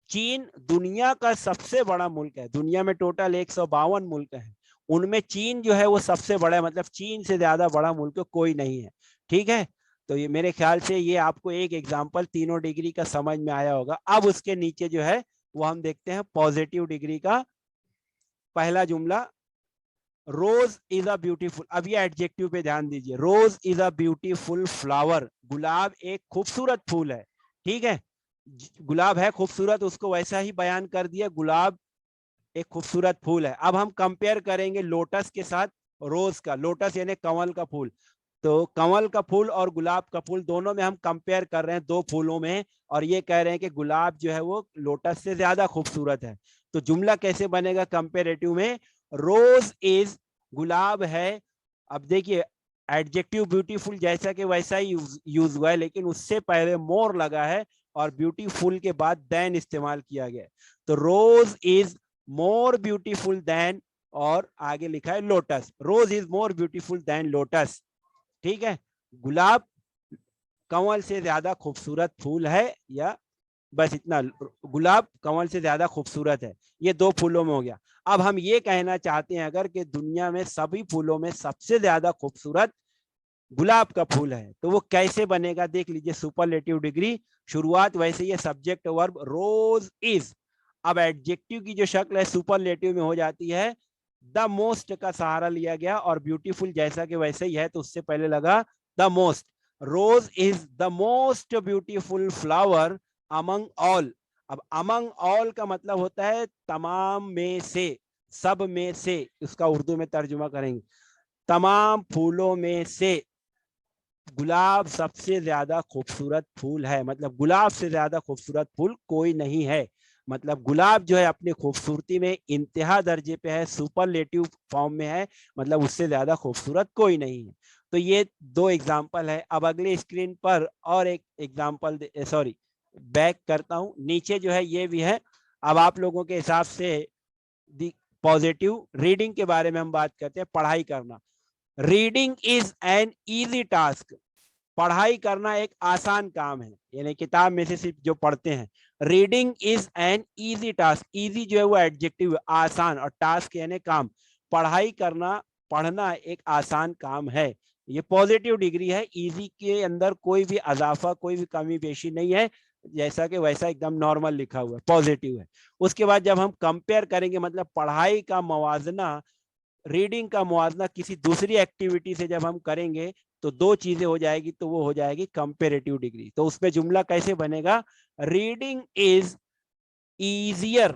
S1: चीन दुनिया का सबसे बड़ा मुल्क है। दुनिया में टोटल 152 मुल्क हैं, उनमें चीन जो है वो सबसे बड़ा है, मतलब चीन से ज्यादा बड़ा मुल्क कोई नहीं है। ठीक है, तो ये मेरे ख्याल से ये आपको एक एग्जांपल तीनों डिग्री का समझ में आया होगा। अब उसके नीचे जो है वो हम देखते हैं पॉजिटिव डिग्री का पहला जुमला, रोज इज अ ब्यूटीफुल। अब ये एडजेक्टिव पे ध्यान दीजिए। रोज इज अ ब्यूटीफुल फ्लावर, गुलाब एक खूबसूरत फूल है। ठीक है, गुलाब है खूबसूरत, उसको वैसा ही बयान कर दिया, गुलाब एक खूबसूरत फूल है। अब हम कंपेयर करेंगे लोटस के साथ रोज का, लोटस यानी कमल का फूल। तो कमल का फूल और गुलाब का फूल दोनों में हम कंपेयर कर रहे हैं, दो फूलों में, और ये कह रहे हैं कि गुलाब जो है वो लोटस से ज्यादा खूबसूरत है। तो जुमला कैसे बनेगा कंपेरेटिव में? रोज इज, गुलाब है। अब देखिए एडजेक्टिव ब्यूटीफुल जैसा कि वैसा ही यूज हुआ है, लेकिन उससे पहले मोर लगा है और ब्यूटीफुल के बाद देन इस्तेमाल किया गया। तो rose is more beautiful than, और आगे लिखा है lotus, rose is more beautiful than lotus. ठीक है, गुलाब कमल से ज्यादा खूबसूरत फूल है, या बस इतना, गुलाब कमल से ज्यादा खूबसूरत है। ये दो फूलों में हो गया। अब हम ये कहना चाहते हैं अगर कि दुनिया में सभी फूलों में सबसे ज्यादा खूबसूरत गुलाब का फूल है, तो वो कैसे बनेगा? देख लीजिए सुपरलेटिव डिग्री, शुरुआत वैसे ही सब्जेक्ट वर्ब रोज इज। अब एडजेक्टिव की जो शक्ल है सुपरलेटिव में हो जाती है, द मोस्ट का सहारा लिया गया, और ब्यूटीफुल जैसा कि वैसे ही है तो उससे पहले लगा the most. Rose is the most beautiful flower among all. अब अमंग ऑल का मतलब होता है तमाम में से, सब में से, उसका उर्दू में तर्जुमा करेंगे, तमाम फूलों में से गुलाब सबसे ज्यादा खूबसूरत फूल है। मतलब गुलाब से ज्यादा खूबसूरत फूल कोई नहीं है। मतलब गुलाब जो है अपनी खूबसूरती में इंतहा दर्जे पे है, सुपरलेटिव फॉर्म में है, मतलब उससे ज्यादा खूबसूरत कोई नहीं है। तो ये दो एग्जाम्पल है। अब अगले स्क्रीन पर और एक एग्जाम्पल, सॉरी बैक करता हूं, नीचे जो है ये भी है। अब आप लोगों के हिसाब से पॉजिटिव रीडिंग के बारे में हम बात करते हैं, पढ़ाई करना। Reading is an easy task, पढ़ाई करना एक आसान काम है, यानी किताब में से सिर्फ जो पढ़ते हैं। Reading is an easy task, easy जो है वो एडजेक्टिव, आसान, और टास्क यानी काम। पढ़ाई करना, पढ़ना एक आसान काम है। ये पॉजिटिव डिग्री है, इजी के अंदर कोई भी अजाफा, कोई भी कमी पेशी नहीं है, जैसा कि वैसा एकदम नॉर्मल लिखा हुआ है, पॉजिटिव है। उसके बाद जब हम कंपेयर करेंगे, मतलब पढ़ाई का मवाजना, रीडिंग का मुआवजा किसी दूसरी एक्टिविटी से जब हम करेंगे तो दो चीजें हो जाएगी, तो वो हो जाएगी कंपेरेटिव डिग्री। तो उसमें जुमला कैसे बनेगा? Reading is easier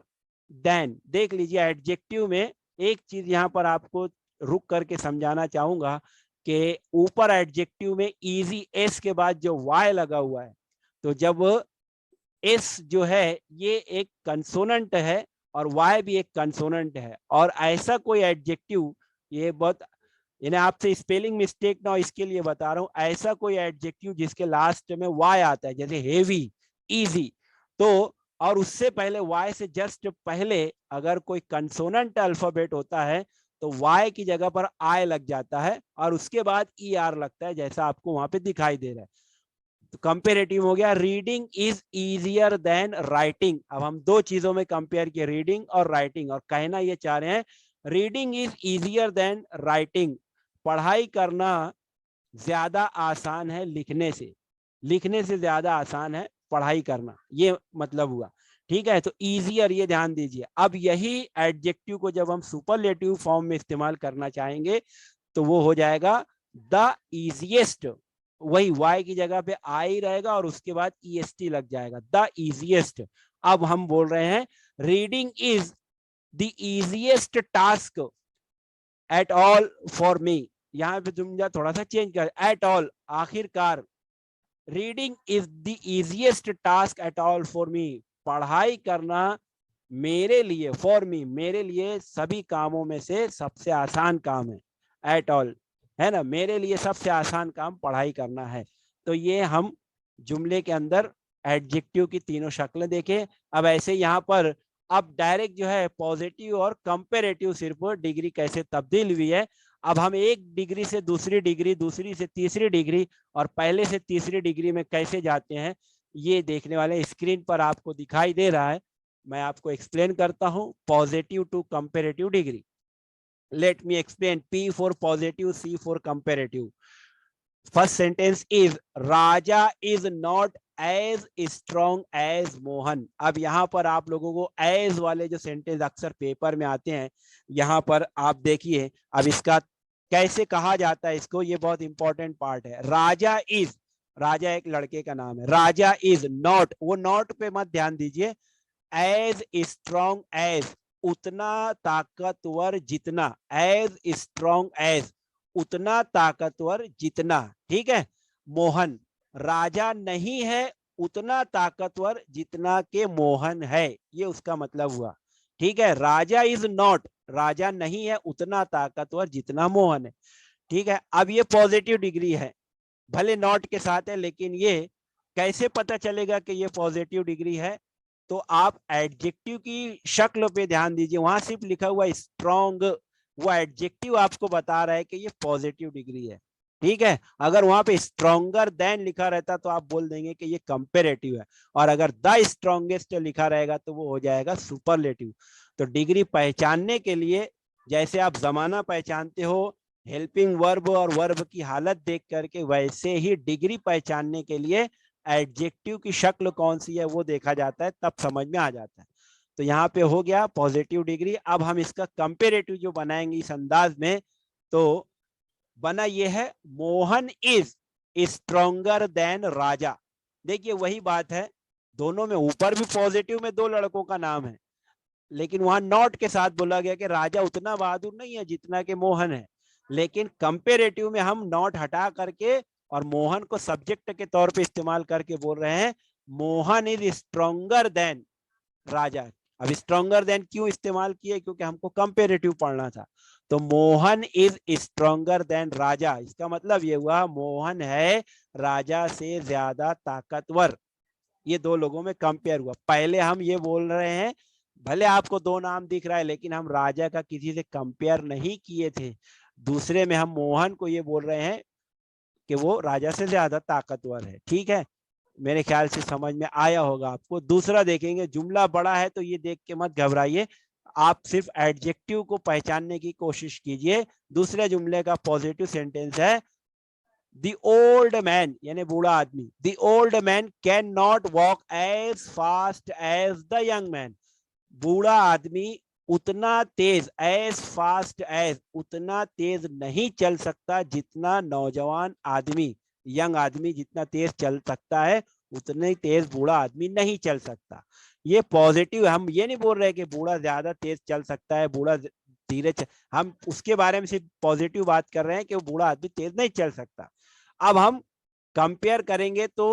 S1: than. देख लीजिए एडजेक्टिव में एक चीज यहां पर आपको रुक करके समझाना चाहूंगा कि ऊपर एडजेक्टिव में इजी, एस के बाद जो वाई लगा हुआ है, तो जब एस जो है ये एक कंसोनेंट है और वाई भी एक कंसोनेंट है, और ऐसा कोई एडजेक्टिव, ये बहुत, यानी आपसे स्पेलिंग मिस्टेक ना हो इसके लिए बता रहा हूं, ऐसा कोई एडजेक्टिव जिसके लास्ट में वाई आता है, जैसे हेवी, इजी, तो और उससे पहले वाई से जस्ट पहले अगर कोई कंसोनेंट अल्फाबेट होता है तो वाई की जगह पर आई लग जाता है, और उसके बाद ई आर लगता है, जैसा आपको वहां पे दिखाई दे रहा है। तो कंपेरेटिव हो गया reading is easier than writing. अब हम दो चीजों में कंपेयर किए, रीडिंग और राइटिंग, और कहना ये चाह रहे हैं reading is easier than writing, पढ़ाई करना ज्यादा आसान है लिखने से, लिखने से ज्यादा आसान है पढ़ाई करना, ये मतलब हुआ। ठीक है, तो इजियर ये ध्यान दीजिए। अब यही एडजेक्टिव को जब हम सुपरलेटिव फॉर्म में इस्तेमाल करना चाहेंगे तो वो हो जाएगा द इजिएस्ट, वही वाई की जगह पे आई रहेगा और उसके बाद ईएसटी लग जाएगा, द इजिएस्ट। अब हम बोल रहे हैं reading is the easiest task at all for me, यहाँ पे जुमला थोड़ा सा चेंज कर, एट ऑल आखिरकार, reading is the easiest task at all for me, पढ़ाई करना मेरे लिए, फॉर मी मेरे लिए सभी कामों में से सबसे आसान काम है, एट ऑल है ना, मेरे लिए सबसे आसान काम पढ़ाई करना है। तो ये हम जुमले के अंदर एडजेक्टिव की तीनों शक्लें देखें। अब ऐसे यहाँ पर अब डायरेक्ट जो है पॉजिटिव और कंपेरेटिव सिर्फ डिग्री कैसे तब्दील हुई है, अब हम एक डिग्री से दूसरी डिग्री, दूसरी से तीसरी डिग्री और पहले से तीसरी डिग्री में कैसे जाते हैं ये देखने वाले। स्क्रीन पर आपको दिखाई दे रहा है, मैं आपको एक्सप्लेन करता हूं positive to comparative degree. Let me explain, P for positive, C for comparative. First sentence is Raja is not as strong as Mohan. अब यहाँ पर आप लोगों को as वाले जो सेंटेंस अक्सर पेपर में आते हैं, यहाँ पर आप देखिए अब इसका कैसे कहा जाता है इसको, ये बहुत इंपॉर्टेंट पार्ट है। राजा इज, राजा एक लड़के का नाम है, राजा इज नॉट, वो नॉट पे मत ध्यान दीजिए, एज स्ट्रॉन्ग एज, उतना ताकतवर जितना, एज स्ट्रॉन्ग एज, उतना ताकतवर जितना। ठीक है, मोहन, राजा नहीं है उतना ताकतवर जितना के मोहन है, ये उसका मतलब हुआ। ठीक है, राजा इज नॉट, राजा नहीं है उतना ताकतवर जितना मोहन है। ठीक है, अब ये पॉजिटिव डिग्री है, भले नॉट के साथ है, लेकिन ये कैसे पता चलेगा कि ये पॉजिटिव डिग्री है, तो आप एडजेक्टिव की शक्ल पे ध्यान दीजिए, वहां सिर्फ लिखा हुआ स्ट्रॉन्ग, वो एडजेक्टिव आपको बता रहा है कि ये पॉजिटिव डिग्री है। ठीक है, अगर वहां पे स्ट्रॉन्गर देन लिखा रहता तो आप बोल देंगे कि ये कंपेरेटिव है, और अगर द स्ट्रॉन्गेस्ट लिखा रहेगा तो वो हो जाएगा सुपरलेटिव। तो डिग्री पहचानने के लिए जैसे आप जमाना पहचानते हो हेल्पिंग वर्ब और वर्ब की हालत देख करके, वैसे ही डिग्री पहचानने के लिए एडजेक्टिव की शक्ल कौन सी है वो देखा जाता है, तब समझ में आ जाता है। तो यहाँ पे हो गया पॉजिटिव डिग्री। अब हम इसका कंपेरेटिव जो बनाएंगे इस अंदाज में, तो बना ये है मोहन इज स्ट्रॉन्गर देन राजा। देखिए वही बात है, दोनों में ऊपर भी पॉजिटिव में दो लड़कों का नाम है, लेकिन वहां नॉट के साथ बोला गया कि राजा उतना बहादुर नहीं है जितना के मोहन है, लेकिन कंपेरेटिव में हम नॉट हटा करके और मोहन को सब्जेक्ट के तौर पे इस्तेमाल करके बोल रहे हैं मोहन इज स्ट्रॉन्गर देन राजा। अब स्ट्रॉन्गर देन क्यों इस्तेमाल किए, क्योंकि हमको कंपेरेटिव पढ़ना था। तो मोहन इज स्ट्रॉन्गर देन राजा, इसका मतलब ये हुआ मोहन है राजा से ज्यादा ताकतवर। ये दो लोगों में कंपेयर हुआ। पहले हम ये बोल रहे हैं भले आपको दो नाम दिख रहा है, लेकिन हम राजा का किसी से कंपेयर नहीं किए थे। दूसरे में हम मोहन को ये बोल रहे हैं कि वो राजा से ज्यादा ताकतवर है। ठीक है, मेरे ख्याल से समझ में आया होगा आपको। दूसरा देखेंगे, जुमला बड़ा है तो ये देख के मत घबराइए, आप सिर्फ एडजेक्टिव को पहचानने की कोशिश कीजिए। दूसरे जुमले का पॉजिटिव सेंटेंस है The old man, यानी बूढ़ा आदमी, The old man cannot walk as fast as the young man. बूढ़ा आदमी उतना तेज, as fast as, उतना तेज नहीं चल सकता जितना नौजवान आदमी, यंग आदमी जितना तेज चल सकता है उतने तेज बूढ़ा आदमी नहीं चल सकता। ये पॉजिटिव, हम ये नहीं बोल रहे कि बूढ़ा ज्यादा तेज चल सकता है, बूढ़ा धीरे हम उसके बारे में सिर्फ पॉजिटिव बात कर रहे हैं कि वो बूढ़ा आदमी तेज नहीं चल सकता। अब हम कंपेयर करेंगे तो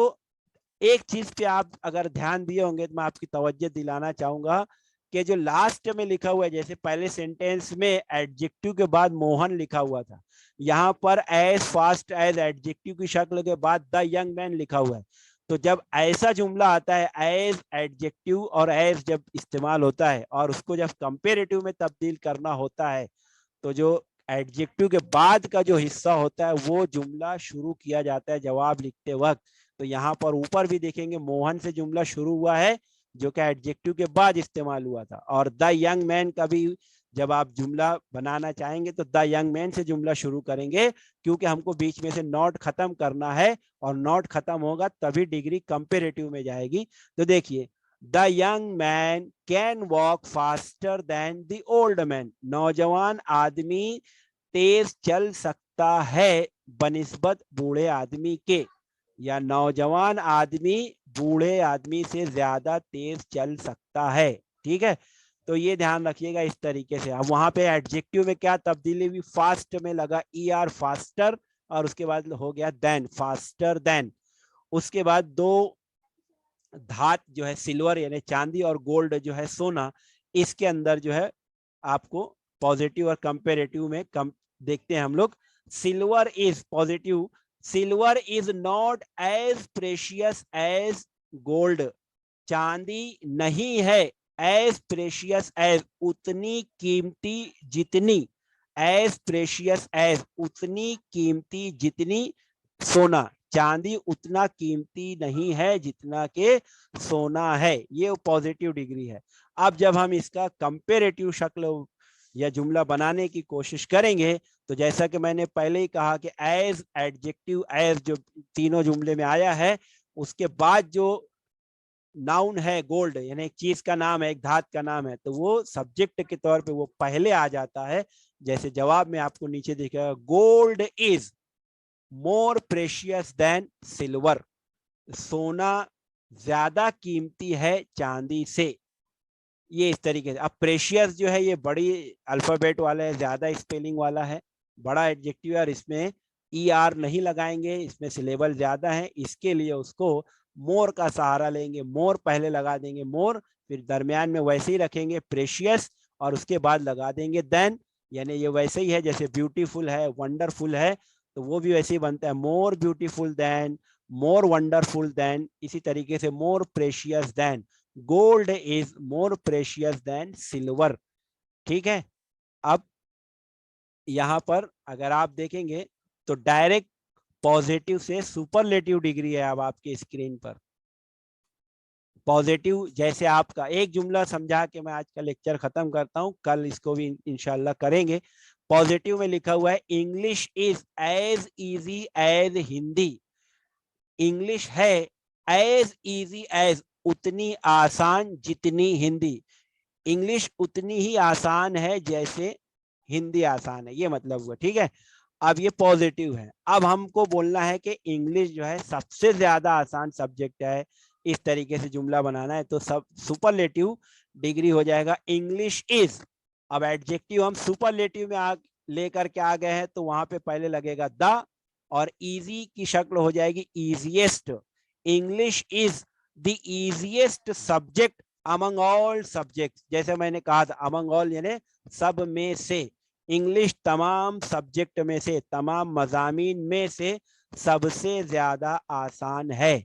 S1: एक चीज पे आप अगर ध्यान दिए होंगे तो मैं आपकी तवज्जो दिलाना चाहूंगा कि जो लास्ट में लिखा हुआ है, जैसे पहले सेंटेंस में एडजेक्टिव के बाद मोहन लिखा हुआ था, यहाँ पर एज फास्ट एज एडजेक्टिव की शक्ल के बाद द यंग मैन लिखा हुआ है। तो जब ऐसा जुमला आता है एज एडजेक्टिव और एज जब इस्तेमाल होता है और उसको जब कंपेरेटिव में तब्दील करना होता है, तो जो एडजेक्टिव के बाद का जो हिस्सा होता है वो जुमला शुरू किया जाता है जवाब लिखते वक्त तो यहाँ पर ऊपर भी देखेंगे मोहन से जुमला शुरू हुआ है, जो कि एडजेक्टिव के बाद इस्तेमाल हुआ था। और द यंग मैन का भी जब आप जुमला बनाना चाहेंगे तो द यंग मैन से जुमला शुरू करेंगे, क्योंकि हमको बीच में से नॉट खत्म करना है, और नॉट खत्म होगा तभी डिग्री कंपेरेटिव में जाएगी। तो देखिए, the young man can walk faster than the old man, नौजवान आदमी तेज चल सकता है बनिस्बत बूढ़े आदमी के, या नौजवान आदमी बूढ़े आदमी से ज्यादा तेज चल सकता है। ठीक है, तो ये ध्यान रखिएगा इस तरीके से। अब वहां पे एडजेक्टिव में क्या तब्दीली हुई, फास्ट में लगा ER फास्टर, और उसके बाद हो गया देन, फास्टर देन। उसके बाद दो धात जो है सिल्वर यानी चांदी, और गोल्ड जो है सोना, इसके अंदर जो है आपको पॉजिटिव और कंपेरेटिव में कम देखते हैं हम लोग। Silver is positive, silver is not as precious as gold, चांदी नहीं है एज प्रेशियस एज, उतनी कीमती जितनी, एज प्रेशियस एज उतनी कीमती जितनी सोना, चांदी उतना कीमती नहीं है जितना के सोना है। ये पॉजिटिव डिग्री है। अब जब हम इसका कंपेरेटिव शक्ल या जुमला बनाने की कोशिश करेंगे, तो जैसा कि मैंने पहले ही कहा कि एज, एडजेक्टिव, एज जो तीनों जुमले में आया है, उसके बाद जो नाउन है गोल्ड, यानी एक चीज का नाम है, एक धात का नाम है, तो वो सब्जेक्ट के तौर पे वो पहले आ जाता है। जैसे जवाब में आपको नीचे दिखेगा, gold is more precious than silver, सोना ज्यादा कीमती है चांदी से। ये इस तरीके से। अब प्रेशियस जो है ये बड़ी अल्फाबेट वाला है, ज्यादा स्पेलिंग वाला है, बड़ा एडजेक्टिव है, और इसमें ER नहीं लगाएंगे, इसमें सिलेबल ज्यादा है, इसके लिए उसको मोर का सहारा लेंगे। मोर पहले लगा देंगे, मोर, फिर दरमियान में वैसे ही रखेंगे प्रेशियस, और उसके बाद लगा देंगे देन, यानी ये वैसे ही है जैसे ब्यूटीफुल है, वंडरफुल है, तो वो भी वैसे ही बनता है, more beautiful than, more wonderful than, इसी तरीके से more precious than, gold is more precious than silver. ठीक है, अब यहां पर अगर आप देखेंगे तो डायरेक्ट पॉजिटिव से सुपरलेटिव डिग्री है। अब आपके स्क्रीन पर पॉजिटिव, जैसे आपका एक जुमला समझा के मैं आज का लेक्चर खत्म करता हूं, कल इसको भी इंशाल्लाह करेंगे। पॉजिटिव में लिखा हुआ है, English is as easy as Hindi, English है एज इजी एज उतनी आसान जितनी हिंदी, इंग्लिश उतनी ही आसान है जैसे हिंदी आसान है, ये मतलब हुआ। ठीक है, अब ये पॉजिटिव है। अब हमको बोलना है कि इंग्लिश जो है सबसे ज्यादा आसान सब्जेक्ट है, इस तरीके से जुमला बनाना है, तो सब सुपरलेटिव डिग्री हो जाएगा इंग्लिश इज। अब एडजेक्टिव हम सुपरलेटिव में लेकर के आ गए हैं, तो वहां पे पहले लगेगा द, और इजी की शक्ल हो जाएगी easiest, English is the easiest subject among all subject, जैसे मैंने कहा था अमंग ऑल यानी सब में से, इंग्लिश तमाम सब्जेक्ट में से, तमाम मजामीन में से सबसे ज्यादा आसान है।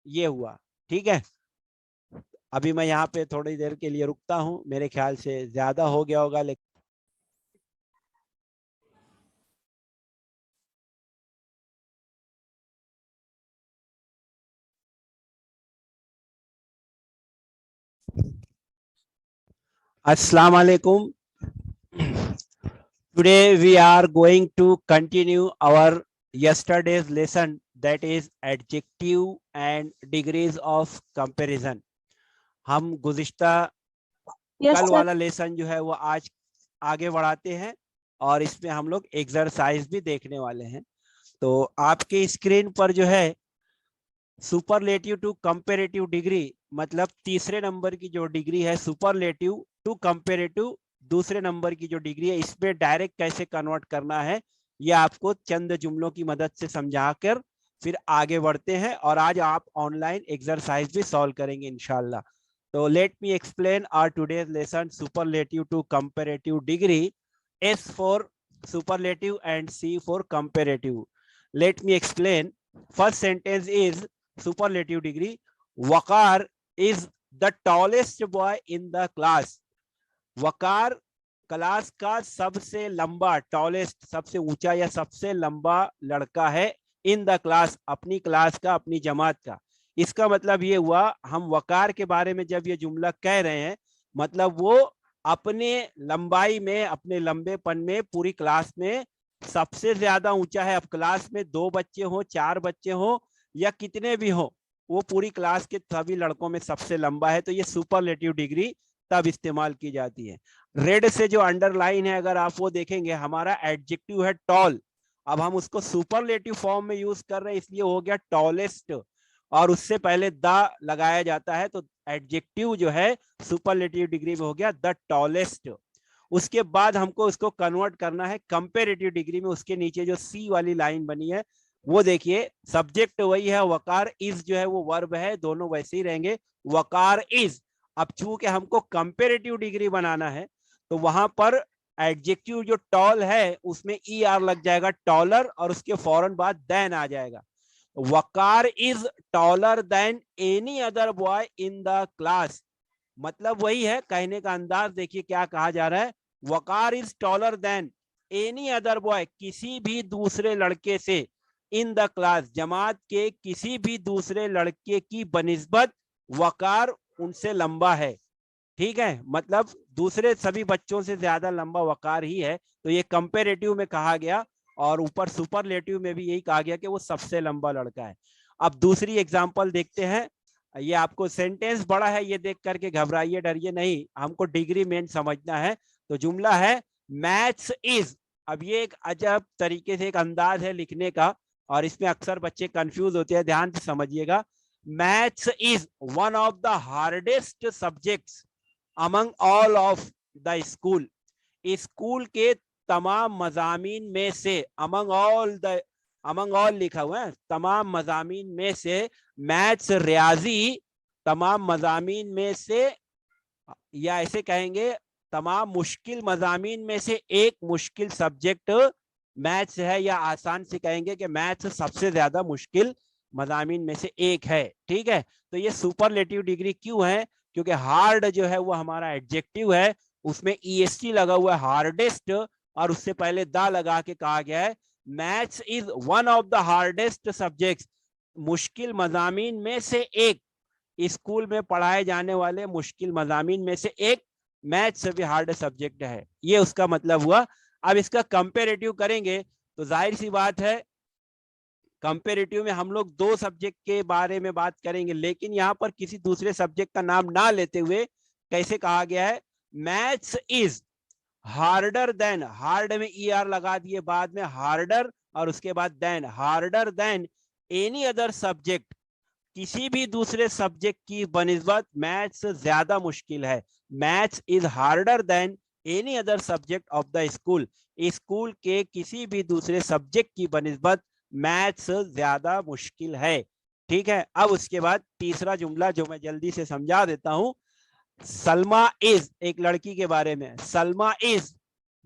S1: ये हुआ। ठीक है, अभी मैं यहाँ पे थोड़ी देर के लिए रुकता हूँ, मेरे ख्याल से ज्यादा हो गया होगा, लेकिन अस्सलाम वालेकुम। Today we are going to continue our yesterday's lesson, that is adjective and degrees of comparison. हम गुज़िश्ता कल वाला लेसन जो है वो आज आगे बढ़ाते हैं, और इसमें हम लोग एक्सरसाइज भी देखने वाले हैं। तो आपके स्क्रीन पर जो है सुपरलेटिव टू कंपेरेटिव डिग्री, मतलब तीसरे नंबर की जो डिग्री है, सुपरलेटिव टू कंपेरेटिव दूसरे नंबर की जो डिग्री है, इसमें डायरेक्ट कैसे कन्वर्ट करना है, ये आपको चंद जुमलों की मदद से समझाकर फिर आगे बढ़ते हैं, और आज आप ऑनलाइन एक्सरसाइज भी सॉल्व करेंगे इंशाल्लाह। तो let me explain our today's lesson, superlative to comparative degree, S for superlative and C for comparative. Let me explain. First sentence is superlative degree. Waqar is the tallest boy in the class. Waqar class का सबसे लंबा, tallest सबसे ऊंचा या सबसे लंबा लड़का है, इन द क्लास, अपनी क्लास का, अपनी जमात का। इसका मतलब ये हुआ, हम वकार के बारे में जब ये जुमला कह रहे हैं, मतलब वो अपने लंबाई में, अपने लंबेपन में पूरी क्लास में सबसे ज्यादा ऊंचा है। अब क्लास में 2 बच्चे हो, 4 बच्चे हो, या कितने भी हो, वो पूरी क्लास के सभी लड़कों में सबसे लंबा है। तो ये सुपरलेटिव डिग्री तब इस्तेमाल की जाती है। रेड से जो अंडरलाइन है, अगर आप वो देखेंगे, हमारा एडजेक्टिव है टॉल। अब हम उसको सुपरलेटिव फॉर्म में यूज कर रहे हैं, इसलिए हो गया टॉलेस्ट, और उससे पहले द लगाया जाता है, तो एडजेक्टिव जो है सुपरलेटिव डिग्री में हो गया द टॉलेस्ट। उसके बाद हमको उसको कन्वर्ट करना है कंपेरेटिव डिग्री में। उसके नीचे जो सी वाली लाइन बनी है वो देखिए, सब्जेक्ट वही है, वकार, इज जो है वो वर्ब है, दोनों वैसे ही रहेंगे, वकार इज। अब चूंकि हमको कंपेरेटिव डिग्री बनाना है, तो वहां पर एडजेक्टिव जो टॉल है उसमें ई आर लग जाएगा, टॉलर, और उसके फौरन बाद देन आ जाएगा। Waqar is taller than any other boy in the class. मतलब वही है, कहने का अंदाज देखिए क्या कहा जा रहा है, Waqar is taller than any other boy, किसी भी दूसरे लड़के से, इन द क्लास, जमात के किसी भी दूसरे लड़के की बनिस्बत वकार उनसे लंबा है। ठीक है, मतलब दूसरे सभी बच्चों से ज्यादा लंबा वकार ही है। तो ये कंपेरेटिव में कहा गया, और ऊपर सुपरलेटिव में भी यही कहा गया कि वो सबसे लंबा लड़का है। अब दूसरी एग्जांपल देखते हैं। ये आपको सेंटेंस बड़ा है, ये देख करके घबराइए, डरिए नहीं, हमको डिग्री मेन समझना है। तो जुमला है मैथ्स इज। अब ये एक अजब तरीके से एक अंदाज है लिखने का, और इसमें अक्सर बच्चे कंफ्यूज होते हैं, ध्यान से समझिएगा। Maths is one of the hardest subjects among all of the school. School के तमाम मजामीन में से, अमंग ऑल लिखा हुआ है, तमाम मजामीन में से मैथ्स, रियाजी, तमाम मजामीन में से, या ऐसे कहेंगे तमाम मुश्किल मजामीन में से एक मुश्किल सब्जेक्ट मैथ्स है, या आसान से कहेंगे कि मैथ्स सबसे ज्यादा मुश्किल मजामीन में से एक है। ठीक है, तो ये सुपरलेटिव डिग्री क्यों है? क्योंकि हार्ड जो है वो हमारा एडजेक्टिव है, उसमें ईएसटी लगा हुआ है, हार्डेस्ट, और उससे पहले द लगा के कहा गया है maths is one of the hardest subjects, मुश्किल मजामीन में से एक, स्कूल में पढ़ाए जाने वाले मुश्किल मजामीन में से एक मैथ्स भी हार्ड सब्जेक्ट है। ये उसका मतलब हुआ। अब इसका कंपेरेटिव करेंगे तो जाहिर सी बात है, कंपेरेटिव में हम लोग 2 सब्जेक्ट के बारे में बात करेंगे, लेकिन यहाँ पर किसी दूसरे सब्जेक्ट का नाम ना लेते हुए कैसे कहा गया है, maths is harder than, hard में ई आर लगा दिए, बाद में हार्डर, और उसके बाद then, harder than any other subject, किसी भी दूसरे सब्जेक्ट की बनिस्बत मैथ्स ज्यादा मुश्किल है। Maths is harder than any other subject of the school, school के किसी भी दूसरे सब्जेक्ट की बनिस्बत मैथ्स ज्यादा मुश्किल है। ठीक है, अब उसके बाद तीसरा जुमला जो मैं जल्दी से समझा देता हूं। सलमा इज, एक लड़की के बारे में, Salma is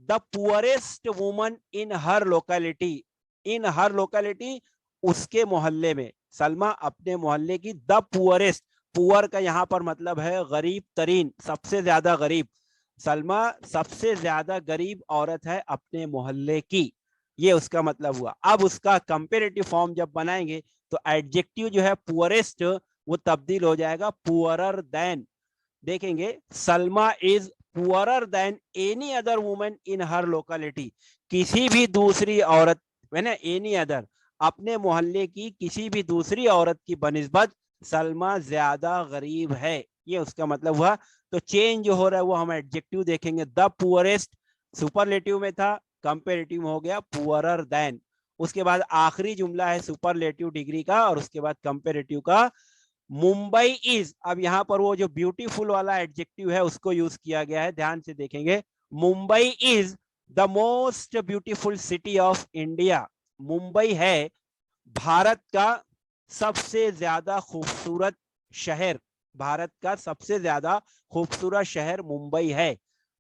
S1: the poorest woman in her locality, in her locality, उसके मोहल्ले में, सलमा अपने मोहल्ले की, द पुअरेस्ट, पुअर का यहाँ पर मतलब है गरीब तरीन, सबसे ज्यादा गरीब, सलमा सबसे ज्यादा गरीब औरत है अपने मोहल्ले की, ये उसका मतलब हुआ। अब उसका कंपेरेटिव फॉर्म जब बनाएंगे तो एडजेक्टिव जो है पुअरेस्ट वो तब्दील हो जाएगा पुअरर देन। देखेंगे, Salma is poorer than any other woman in her locality, किसी भी दूसरी औरत, ना एनी अदर, अपने मोहल्ले की किसी भी दूसरी औरत की बनिस्बत सलमा ज्यादा गरीब है, ये उसका मतलब हुआ। तो चेंज जो हो रहा है वो हम एडजेक्टिव देखेंगे, द पुअरेस्ट सुपरलेटिव में था, कंपेरेटिव हो गया पुअरर देन। उसके बाद आखिरी जुमला है सुपरलेटिव डिग्री का, और उसके बाद कंपेरेटिव का, मुंबई इज। अब यहाँ पर वो जो ब्यूटीफुल वाला एडजेक्टिव है उसको यूज किया गया है, ध्यान से देखेंगे, Mumbai is the most beautiful city of India, Mumbai है भारत का सबसे ज्यादा खूबसूरत शहर, भारत का सबसे ज्यादा खूबसूरत शहर मुंबई है।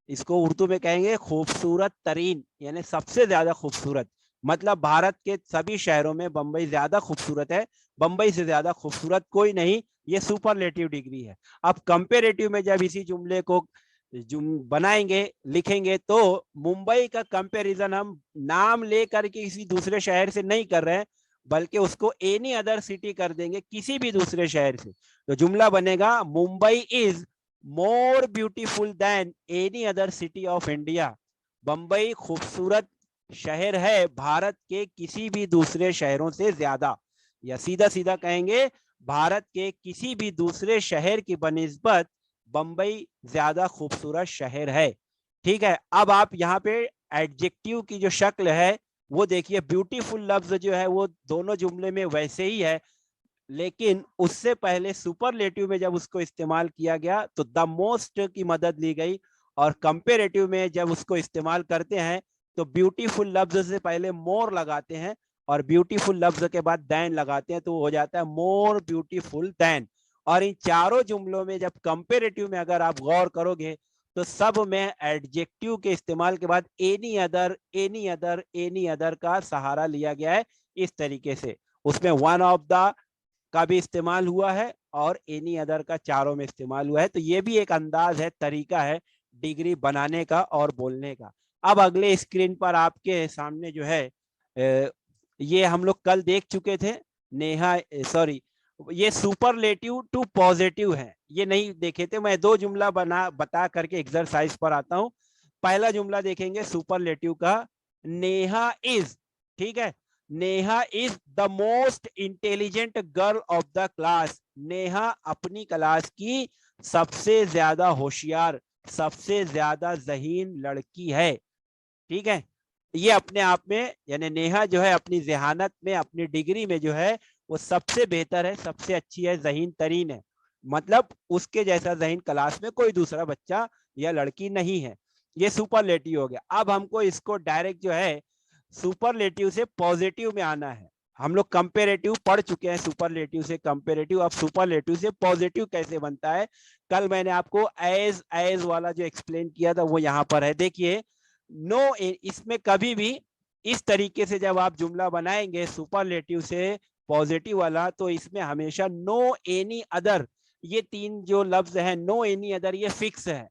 S1: इसको उर्दू में कहेंगे खूबसूरत तरीन, यानी सबसे ज्यादा खूबसूरत, मतलब भारत के सभी शहरों में बंबई ज्यादा खूबसूरत है, बंबई से ज्यादा खूबसूरत कोई नहीं, ये सुपरलेटिव डिग्री है। अब कंपेरेटिव में जब इसी जुमले को बनाएंगे, लिखेंगे, तो मुंबई का कंपैरिजन हम नाम लेकर के किसी दूसरे शहर से नहीं कर रहे हैं, बल्कि उसको एनी अदर सिटी कर देंगे, किसी भी दूसरे शहर से, तो जुमला बनेगा Mumbai is more beautiful than any other city of India. Bombay खूबसूरत शहर है भारत के किसी भी दूसरे शहरों से ज्यादा, या सीधा सीधा कहेंगे भारत के किसी भी दूसरे शहर की बनिस्बत बंबई ज्यादा खूबसूरत शहर है। ठीक है, अब आप यहाँ पे एडजेक्टिव की जो शक्ल है वो देखिए, ब्यूटीफुल लफ्ज जो है वो दोनों जुमले में वैसे ही है, लेकिन उससे पहले सुपरलेटिव में जब उसको इस्तेमाल किया गया तो द मोस्ट की मदद ली गई, और कंपेरेटिव में जब उसको इस्तेमाल करते हैं तो ब्यूटीफुल लफ्ज से पहले मोर लगाते हैं और ब्यूटीफुल लफ्ज के बाद दैन लगाते हैं, तो हो जाता है मोर ब्यूटीफुल दैन। और इन चारों जुमलों में जब कंपेरेटिव में अगर आप गौर करोगे तो सब में एडजेक्टिव के इस्तेमाल के बाद any other any other any other का सहारा लिया गया है। इस तरीके से उसमें वन ऑफ द का भी इस्तेमाल हुआ है और एनी अदर का चारों में इस्तेमाल हुआ है। तो ये भी एक अंदाज है, तरीका है डिग्री बनाने का और बोलने का। अब अगले स्क्रीन पर आपके सामने जो है ये हम लोग कल देख चुके थे, नेहा सॉरी, ये सुपरलेटिव टू पॉजिटिव है, ये नहीं देखे थे। मैं दो जुमला बता करके एक्सरसाइज पर आता हूं। पहला जुमला देखेंगे सुपरलेटिव का, नेहा इज, ठीक है, Neha is the most intelligent girl of the class. Neha अपनी क्लास की सबसे ज्यादा होशियार, सबसे ज्यादा ज़हीन लड़की है। ठीक है, ये अपने आप में, यानी नेहा जो है अपनी जहानत में, अपनी डिग्री में जो है वो सबसे बेहतर है, सबसे अच्छी है, ज़हीन तरीन है, मतलब उसके जैसा ज़हीन क्लास में कोई दूसरा बच्चा या लड़की नहीं है। ये सुपरलेटिव हो गया। अब हमको इसको डायरेक्ट जो है सुपरलेटिव से पॉजिटिव में आना है। हम लोग कंपेरेटिव पढ़ चुके हैं, सुपरलेटिव से कंपेरेटिव, अब सुपरलेटिव से पॉजिटिव कैसे बनता है कल मैंने आपको एज वाला जो एक्सप्लेन किया था वो यहाँ पर है। देखिए नो, इसमें कभी भी इस तरीके से जब आप जुमला बनाएंगे सुपरलेटिव से पॉजिटिव वाला, तो इसमें हमेशा नो एनी अदर, ये तीन जो लफ्ज है नो एनी अदर, ये फिक्स है।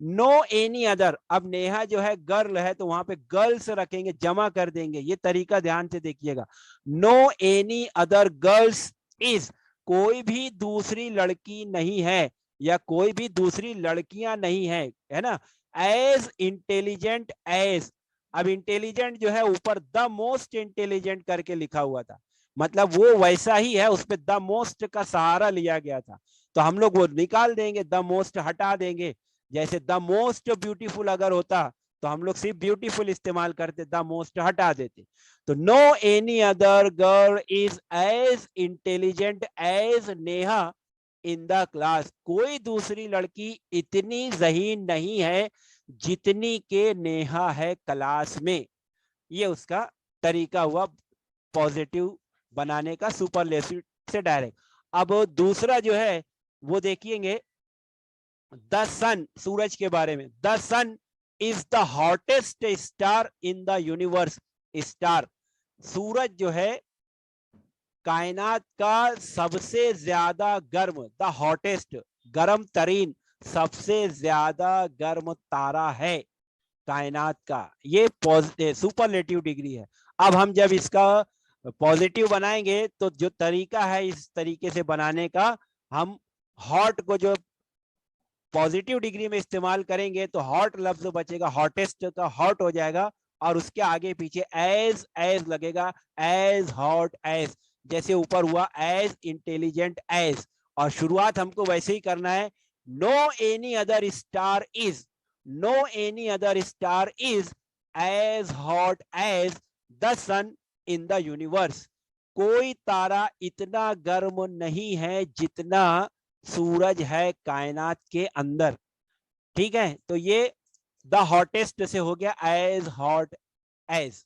S1: नो एनी अदर, अब नेहा जो है गर्ल है तो वहां पे गर्ल्स रखेंगे, जमा कर देंगे, ये तरीका ध्यान से देखिएगा। No any other girls is, कोई भी दूसरी लड़की नहीं है या कोई भी दूसरी लड़कियां नहीं है, है ना। एज इंटेलिजेंट एज, अब इंटेलिजेंट जो है ऊपर द मोस्ट इंटेलिजेंट करके लिखा हुआ था, मतलब वो वैसा ही है, उस पर द मोस्ट का सहारा लिया गया था, तो हम लोग वो निकाल देंगे, द मोस्ट हटा देंगे। जैसे द मोस्ट ब्यूटीफुल अगर होता तो हम लोग सिर्फ ब्यूटीफुल इस्तेमाल करते, द मोस्ट हटा देते। तो no any other girl is as intelligent as Neha in the class, कोई दूसरी लड़की इतनी ज़हीन नहीं है जितनी के नेहा है क्लास में। ये उसका तरीका हुआ पॉजिटिव बनाने का सुपरलेटिव से डायरेक्ट। अब दूसरा जो है वो देखिएंगे, द सन, सूरज के बारे में, the sun is the hottest star in the universe. Star, सूरज जो है कायनात का सबसे ज्यादा गर्म, द हॉटेस्ट, गर्म तरीन, सबसे ज्यादा गर्म तारा है कायनात का। ये सुपरलेटिव डिग्री है। अब हम जब इसका पॉजिटिव बनाएंगे तो जो तरीका है इस तरीके से बनाने का, हम हॉट को जो पॉजिटिव डिग्री में इस्तेमाल करेंगे तो हॉट लफ्ज बचेगा, हॉटेस्ट का हॉट हो जाएगा और उसके आगे पीछे एज एज लगेगा, एज हॉट एज, जैसे ऊपर हुआ एज इंटेलिजेंट एज। और शुरुआत हमको वैसे ही करना है, no any other star is, no any other star is as hot as the sun in the universe, कोई तारा इतना गर्म नहीं है जितना सूरज है कायनात के अंदर। ठीक है, तो ये द हॉटेस्ट से हो गया एज हॉट एज।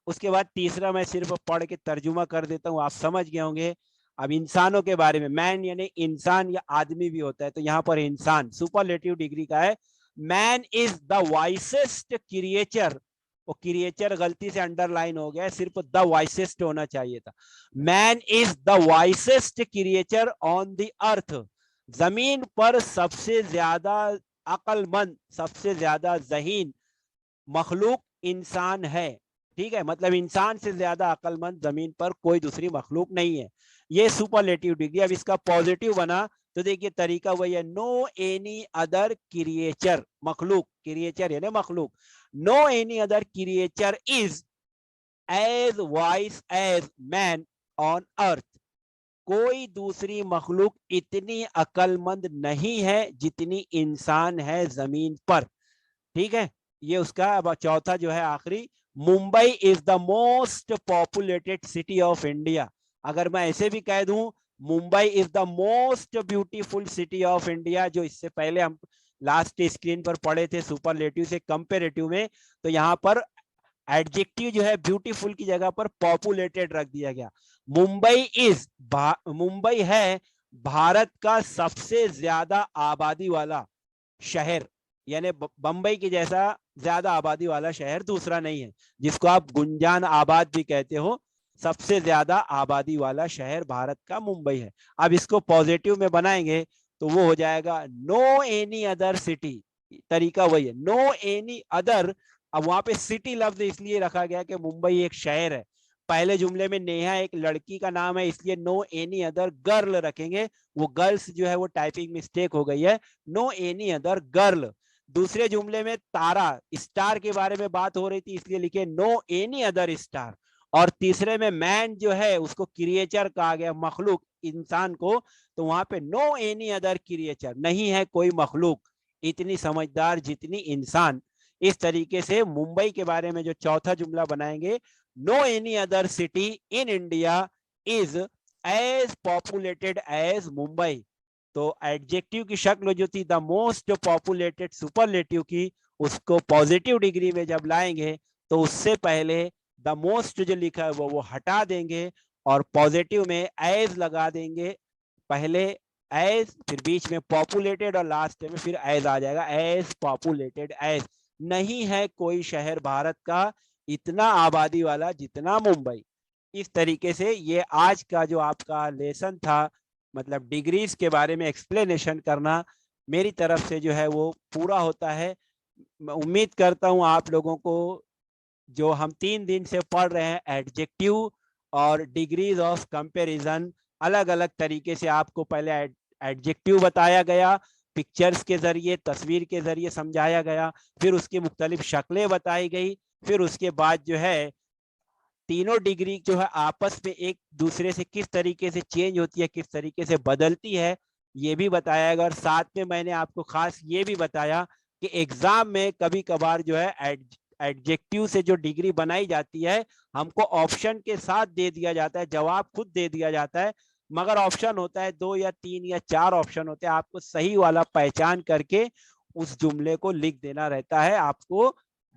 S1: उसके बाद तीसरा मैं सिर्फ पढ़ के तर्जुमा कर देता हूं, आप समझ गए होंगे। अब इंसानों के बारे में, मैन यानी इंसान या आदमी भी होता है, तो यहाँ पर इंसान सुपरलेटिव डिग्री का है। Man is the wisest creature, वो क्रिएचर गलती से अंडरलाइन हो गया, सिर्फ द वाइसेस्ट होना चाहिए था। Man is the wisest creature on the earth, जमीन पर सबसे ज्यादा अक्लमंद, सबसे ज्यादा ज़हीन मखलूक इंसान है। ठीक है, मतलब इंसान से ज्यादा अक्लमंद जमीन पर कोई दूसरी मखलूक नहीं है। ये सुपरलेटिव डिग्री। अब इसका पॉजिटिव बना तो देखिए तरीका वही है, नो एनी अदर क्रिएचर, मखलूक, क्रिएचर यानी मखलूक, no any other creature is as wise as man on earth. कोई दूसरी मखलूक इतनी अक्लमंद नहीं है जितनी इंसान है जमीन पर। ठीक है, ये उसका अब चौथा जो है आखिरी, Mumbai is the most populated city of India. अगर मैं ऐसे भी कह दूं, Mumbai is the most beautiful city of India, जो इससे पहले हम लास्ट स्क्रीन पर पढ़े थे सुपरलेटिव से कंपेरेटिव में, तो यहाँ पर एडजेक्टिव जो है ब्यूटीफुल की जगह पर पॉपुलेटेड रख दिया गया। मुंबई है भारत का सबसे ज्यादा आबादी वाला शहर, यानी बंबई की जैसा ज्यादा आबादी वाला शहर दूसरा नहीं है, जिसको आप गुंजान आबाद भी कहते हो। सबसे ज्यादा आबादी वाला शहर भारत का मुंबई है। अब इसको पॉजिटिव में बनाएंगे तो वो हो जाएगा नो एनी अदर सिटी। तरीका वही है, नो एनी अदर। अब वहां पे सिटी लफ्ज इसलिए रखा गया कि मुंबई एक शहर है। पहले जुमले में नेहा एक लड़की का नाम है, इसलिए नो एनी अदर गर्ल रखेंगे। वो गर्ल्स जो है वो टाइपिंग मिस्टेक हो गई है, नो एनी अदर गर्ल। दूसरे जुमले में तारा, स्टार के बारे में बात हो रही थी, इसलिए लिखे नो एनी अदर स्टार। और तीसरे में मैन जो है उसको क्रिएचर कहा गया, मखलूक, इंसान को, तो वहां पे नो एनी अदर क्रिएचर, नहीं है कोई मखलूक इतनी समझदार जितनी इंसान। इस तरीके से मुंबई के बारे में जो चौथा जुमला बनाएंगे, no any other city in India is as populated as Mumbai. तो एडजेक्टिव की शक्ल जो थी द मोस्ट पॉपुलेटेड सुपरलेटिव की, उसको पॉजिटिव डिग्री में जब लाएंगे तो उससे पहले द मोस्ट जो लिखा है वो हटा देंगे और पॉजिटिव में एज लगा देंगे। पहले एज, फिर बीच में पॉपुलेटेड और लास्ट में फिर एज आ जाएगा, एज पॉपुलेटेड एज। नहीं है कोई शहर भारत का इतना आबादी वाला जितना मुंबई। इस तरीके से ये आज का जो आपका लेसन था, मतलब डिग्रीज के बारे में एक्सप्लेनेशन करना, मेरी तरफ से जो है वो पूरा होता है। मैं उम्मीद करता हूं आप लोगों को जो हम 3 दिन से पढ़ रहे हैं एडजेक्टिव और डिग्रीज ऑफ कंपैरिजन, अलग अलग तरीके से आपको पहले एडजेक्टिव बताया गया, पिक्चर्स के जरिए, तस्वीर के जरिए समझाया गया, फिर उसकी मुख्तलिफ शक्लें बताई गई, फिर उसके बाद जो है तीनों डिग्री जो है आपस में एक दूसरे से किस तरीके से चेंज होती है, किस तरीके से बदलती है, ये भी बताया गया। और साथ में मैंने आपको खास ये भी बताया कि एग्जाम में कभी कभार जो है एडजेक्टिव से जो डिग्री बनाई जाती है हमको ऑप्शन के साथ दे दिया जाता है, जवाब खुद दे दिया जाता है, मगर ऑप्शन होता है 2 या 3 या 4 ऑप्शन होते हैं। आपको सही वाला पहचान करके उस जुमले को लिख देना रहता है, आपको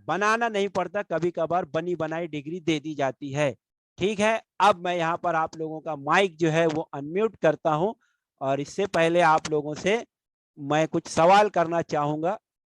S1: बनाना नहीं पड़ता। कभी कभार बनी बनाई डिग्री दे दी जाती है। ठीक है, अब मैं यहाँ पर आप लोगों का माइक जो है वो अनम्यूट करता हूँ और इससे पहले आप लोगों से मैं कुछ सवाल करना चाहूंगा।